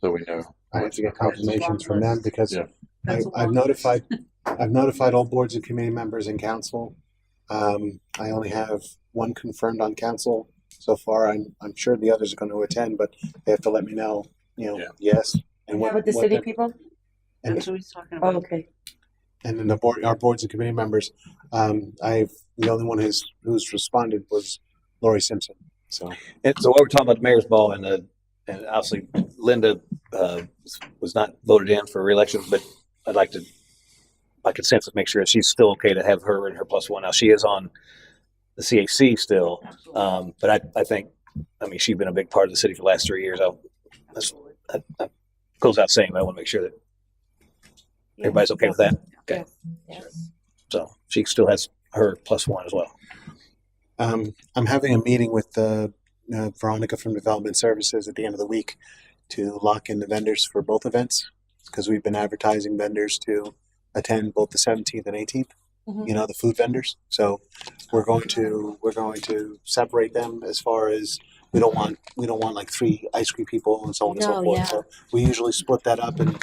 so we know. I have to get confirmations from them because Yeah. I've notified all boards and committee members and council. I only have one confirmed on council, so far. I'm sure the others are going to attend, but they have to let me know. Yeah. Yes. And How about the city people? and, That's what he's talking Oh, about. okay. and then our boards and committee members. The only one who's responded was Lori Simpson. So And so while we're talking about the mayor's ball and obviously Linda was not voted in for reelection, but I'd like to, by consensus, make sure that she's still okay to have her and her plus one. Now she is on the CAC still, but I think, I mean, she's been a big part of the city for the last 3 years. I goes out saying, but I want to make sure that everybody's okay with that. Okay, Yes. so she still has her plus one as well. I'm having a meeting with Veronica from Development Services at the end of the week to lock in the vendors for both events because we've been advertising vendors to attend both the 17th and 18th. Mhm. The food vendors. So we're going to separate them as far as we don't want like 3 ice cream people and so on and so No, forth. yeah. So we usually split that up and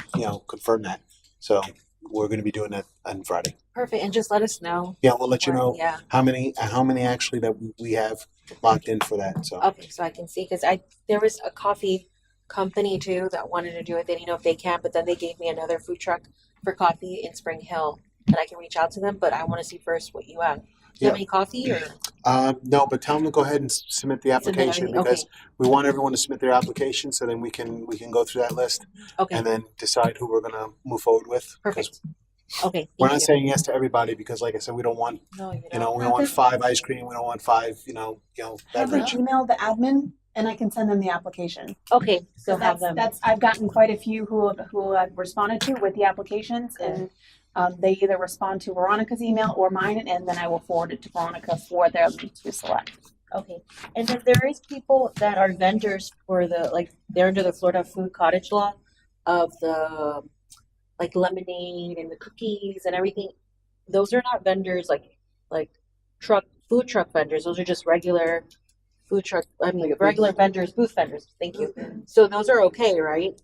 confirm that. So we're going to be doing that on Friday. Perfect. And just let us know. Yeah, we'll let you know Yeah. how many actually that we have locked in for that. So Okay, so I can see because there was a coffee company too that wanted to do it. They didn't know if they can, but then they gave me another food truck for coffee in Spring Hill that I can reach out to them. But I want to see first what you have. Do you have any coffee or? no, but tell them to go ahead and submit the application everything? because we want everyone to submit their application so then we can go through that list Okay, and then decide who we're going to move forward with. 'Cause perfect. Okay, We're thank not you. saying yes to everybody because, like I said, we don't want No, you we don't Have want them- 5 ice cream. We don't want 5 Have them beverage. email the admin and I can send them the application. Okay, so So have them. that's I've gotten quite a few who I've responded to with the applications, and they either respond to Veronica's email or mine, and then I will forward it to Veronica for them to select. Okay, and then there is people that are vendors for they're under the Florida Food Cottage law of the lemonade and the cookies and everything. Those are not vendors like food truck vendors. Those are just regular food truck. I mean, regular vendors, booth vendors. Thank you. So those are okay, right?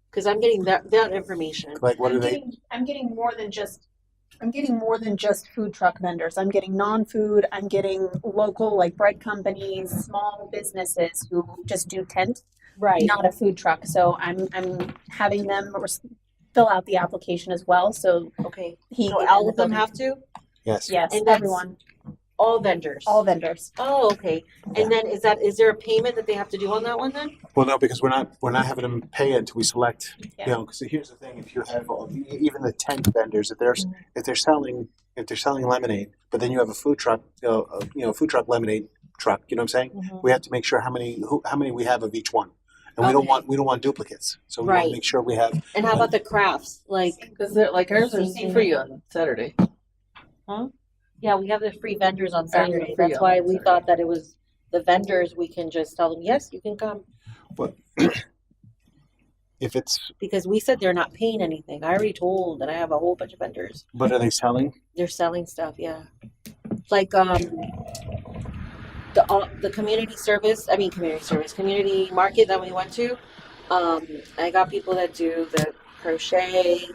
Because I'm getting that information. Like what are they? I'm getting more than just food truck vendors. I'm getting non-food. I'm getting local like bread companies, small businesses who just do tent, Right. not a food truck. So I'm having them fill out the application as well. So Okay. he So all of them have to? Yes. yes, And that's- everyone, All vendors. all vendors. Oh, okay. And then is there a payment that they have to do on that one then? Well, no, because we're not having them pay it until we select. Yeah. Because here's the thing: if you have even the tent vendors, if they're selling lemonade, but then you have a food truck, food truck lemonade truck. You know what I'm saying? Mhm. We have to make sure how many we have of each one, and we don't want duplicates. So we want Right. to make sure we have. And how about the crafts? Because they're like ours are free on Saturday. Yeah, we have the free vendors on Saturday. free That's on why we Saturday. thought that it was the vendors. We can just tell them, yes, you can come. If it's, Because we said they're not paying anything. I already told that I have a whole bunch of vendors. but are they selling? They're selling stuff, yeah. Like the community market that we went to. I got people that do the crochet.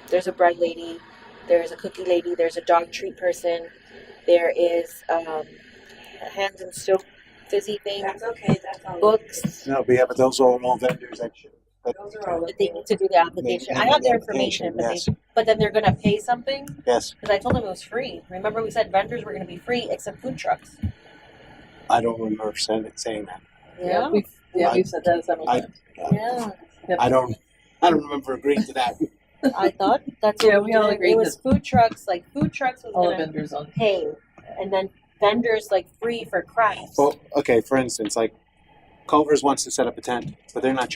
There's a bread lady. There's a cookie lady. There's a dog treat person. There is a hands and soap fizzy thing. That's okay. That's all. Books. No, but yeah, but those are all vendors that should. Those are all. But they need to do the application. I have their information, Yes. but then they're gonna pay something Yes. because I told them it was free. Remember, we said vendors were gonna be free except food trucks. I don't remember saying that. Yeah, We've said that several I- times. yeah. I don't remember agreeing to that. I thought that's Yeah, what we all did. agreed It was food trucks. Like food trucks was All the gonna vendors on. pay, and then vendors like free for crafts. Well, okay, for instance, like Culver's wants to set up a tent, but they're not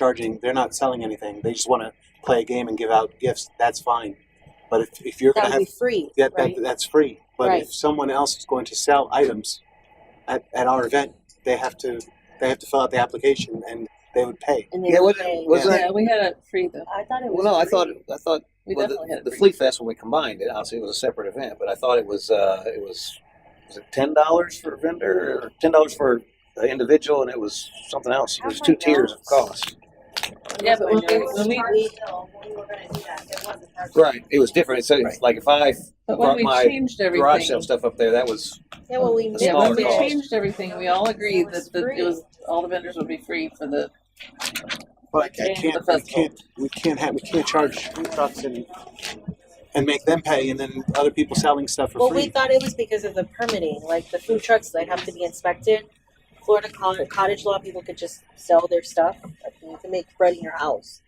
selling anything. They just want to play a game and give out gifts. That's fine. But if you're that going to would have be free, right? that's free. But Right. if someone else is going to sell items at our event, they have to fill out the application and they would pay. And they Yeah, would what- pay. wasn't Yeah, we had it free though. I thought it was. Well, no, I free. thought We well, definitely had it the free. Fleet Fest when we combined it, obviously it was a separate event, but I thought it was it $10 for a vendor or $10 for an individual, and it was something else. There's Have 2 my tiers of notes. cost. Yeah, but when we Right. It was different. So it's like if I but when brought we my changed garage everything, sale stuff up there, that was Yeah, well, we A yeah, smaller when we mixed it. cost. changed everything, we all agreed It was that free. it was all the vendors would be free for the But And the festival. we can't charge food trucks and make them pay, and then other people selling stuff for Well, free. we thought it was because of the permitting, like the food trucks that have to be inspected. Florida cottage law, people could just sell their stuff. Like, you can make bread in your house.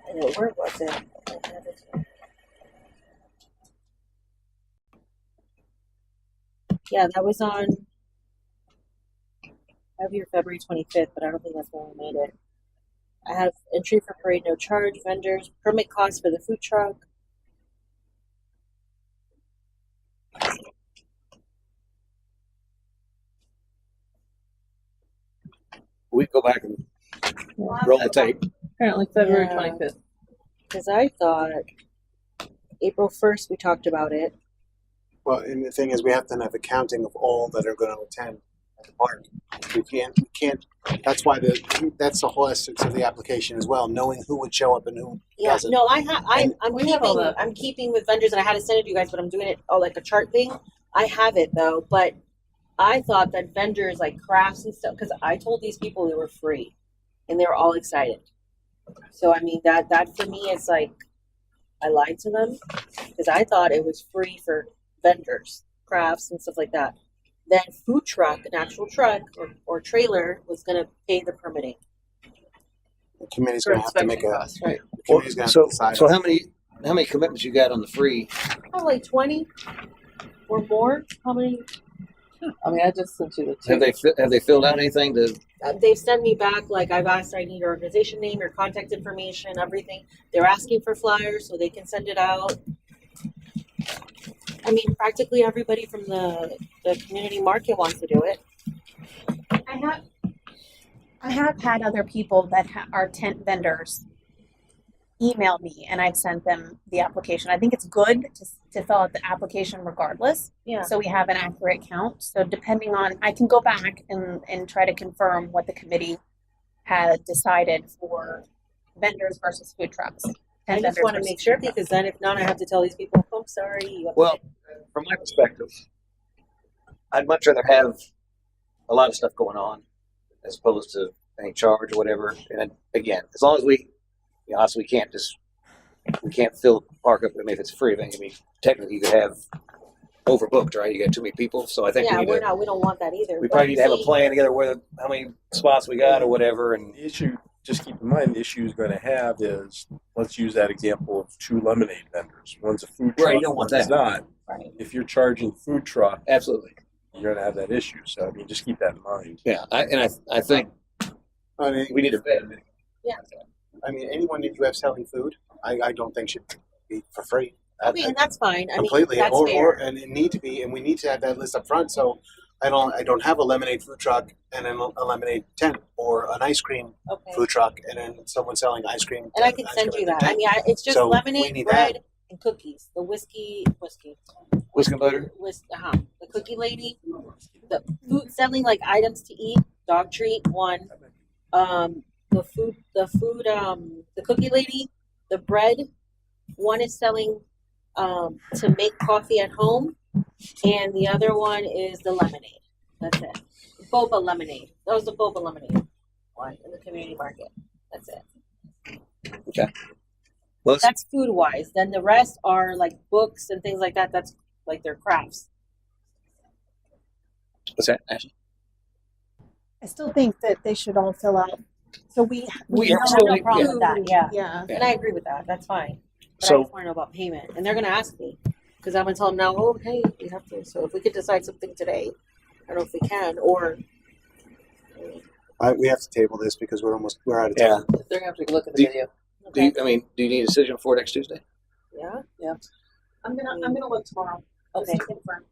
And where was it? Yeah, that was on. I have here February 25th, but I don't think that's when we made it. I have entry for parade, no charge, vendors, permit costs for the food truck. we go back and roll the tape. apparently February Yeah. 25th. Because I thought April 1st we talked about it. Well, and the thing is, we have to have a counting of all that are going to attend the park. We can't. That's why that's the whole essence of the application as well, knowing who would show up and who Yeah, doesn't. no, And I'm we have all keeping that. I'm keeping with vendors, and I had to send it to you guys, but I'm doing it all like a chart thing. I have it though, but I thought that vendors like crafts and stuff, because I told these people they were free, and they were all excited. So I mean that for me is like I lied to them because I thought it was free for vendors, crafts and stuff like that. Then food truck, an actual truck or trailer, was going to pay the permitting. The committee's For going to have to make inspection a. costs, right? The committee's going to So have to decide. so how many commitments you got on the free? Oh, like 20 or more? How many? I mean, I just sent you the two. Have they filled out anything to? They've sent me back, like I've asked, I need your organization name, your contact information, everything. They're asking for flyers so they can send it out. I mean, practically everybody from the community market wants to do it. I have had other people that are tent vendors email me, and I've sent them the application. I think it's good to fill out the application regardless, Yeah. so we have an accurate count. So depending on, I can go back and try to confirm what the committee had decided for vendors versus food trucks. I Tent just vendors want to versus make sure, food trucks. because then if not, I have to tell these people, oh, I'm sorry. You have to Well, from my perspective, I'd much rather have a lot of stuff going on as opposed to any charge or whatever. And again, as long as we, obviously we can't fill the park up. I mean, if it's free, then I mean, technically you could have overbooked, right? You got too many people. So I think yeah, we don't want that either. we But probably need to have a see, plan together where how many spots we got or whatever. And The issue, just keep in mind, the issue is going to have is, let's use that example of two lemonade vendors. One's a food truck, Right, you don't want one's that. not. Right. If you're charging food truck, absolutely, you're going to have that issue. So, I mean, just keep that in mind. yeah. I think I mean, we need to vet. I mean, anyone that you have selling food, I don't think should be for free. I mean, that's fine. I Completely, mean, that's or fair. and it need to be, and we need to have that list up front. So I don't have a lemonade food truck and then a lemonade tent, or an ice cream Okay. food truck and then someone selling ice cream. And I can send you that. I mean, it's just So we lemonade, need bread, that. and cookies. The whiskey, Whiskey and butter. the cookie lady, the food selling like items to eat, dog treat one, the cookie lady, the bread. One is selling to make coffee at home, and the other one is the lemonade. That's it. Boba lemonade. That was the boba lemonade one in the community market. That's it. Well, That's food wise. Then the rest are like books and things like that. That's like their crafts. what's that, Ashley? I still think that they should all fill out. So we We know are still- no problem with that. Yeah. yeah. And I agree with that. That's fine. But I So just want to know about payment. And they're going to ask me because I'm going to tell them now, oh, hey, we have to. So if we could decide something today, I don't know if we can, or We have to table this because we're out of yeah. time. They're going to have to look at the Do- video. Do you need a decision before next Tuesday? yeah. I'm gonna look tomorrow. Just Okay. to confirm.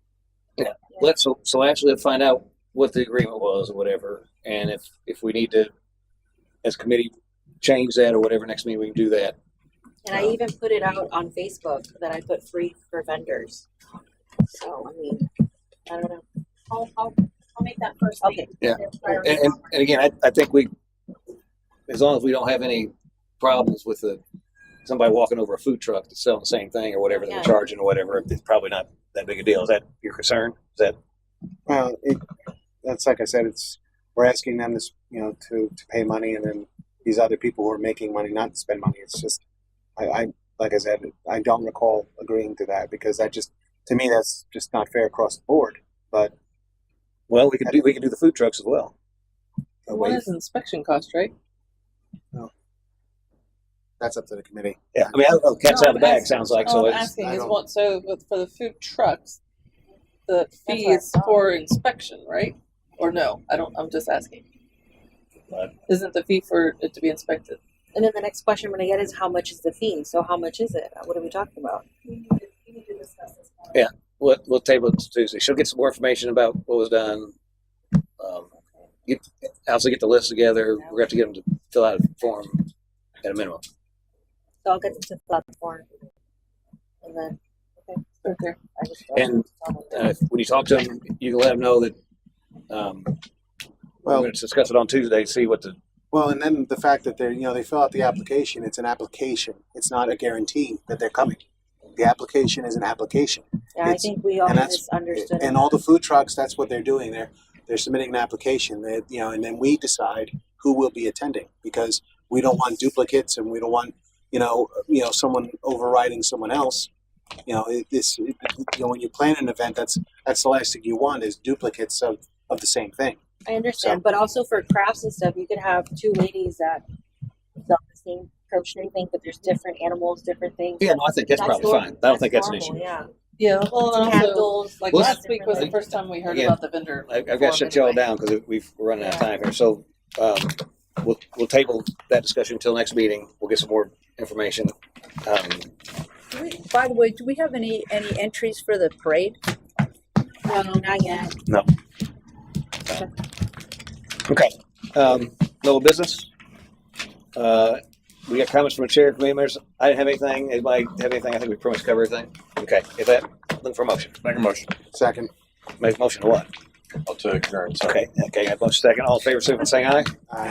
So actually find out what the agreement was or whatever, and if we need to, as committee, change that or whatever, next meeting we can do that. And I even put it out on Facebook that I put free for vendors. So, I mean, I don't know. I'll make that first. Okay. Yeah. And again, I think we as long as we don't have any problems with somebody walking over a food truck that's selling the same thing or whatever they're Yeah. charging or whatever, it's probably not that big a deal. Is that your concern? Is that Well, that's like I said. We're asking them to pay money, and then these other people who are making money not to spend money. It's just I like I said, I don't recall agreeing to that because to me that's just not fair across the board. But well, we could do the food trucks as well. One is inspection cost, right? that's up to the committee. Yeah, I mean, I don't know. Cat's No, out of the I'm bag asking- sounds like all so. I'm It's, asking I is don't- what, for the food trucks, the fee what I is thought. for inspection, right? Or no, I'm just asking. What? Isn't the fee for it to be inspected? And then the next question I'm going to get is how much is the fee? So how much is it? What are we talking about? we'll table it Tuesday. She'll get some more information about what was done. Also get the list together. We're going to have to get them to fill out a form at a minimum. So I'll get them to fill out the form. And then, Okay. I just And when you talk to them, you can let them know that we're Well, going to discuss it on Tuesday. See what the and then the fact that they fill out the application. It's an application. It's not a guarantee that they're coming. The application is an application. yeah, I it's- think we all and that's- misunderstood. And all the food trucks, that's what they're doing. They're submitting an application. And then we decide who will be attending because we don't want duplicates and we don't want someone overriding someone else. When you plan an event, that's the last thing you want is duplicates of the same thing. I understand, but also for crafts and stuff, you could have two ladies that sell the same crochet thing, but there's different animals, different things. yeah, no, I think that's probably normal. fine. I don't think that's an normal, issue. Yeah. Yeah. Well, and also, Candles, like Well, last week was the different first time we heard Again, about the vendor. I've got to form shut y'all anyway. down because we're running out of time here. So we'll table that discussion until next meeting. We'll get some more information. By the way, do we have any entries for the parade? No, not yet. Okay. Little business. We got comments from the chair, committee members. I didn't have anything. Anybody have anything? I think we pretty much covered everything. Okay. If that, looking for a motion. Make a motion. Second. Make a motion to what? I'll take adjourn. Sorry. Okay. Okay. Got a motion second. All in favor, signify by saying aye. Aye.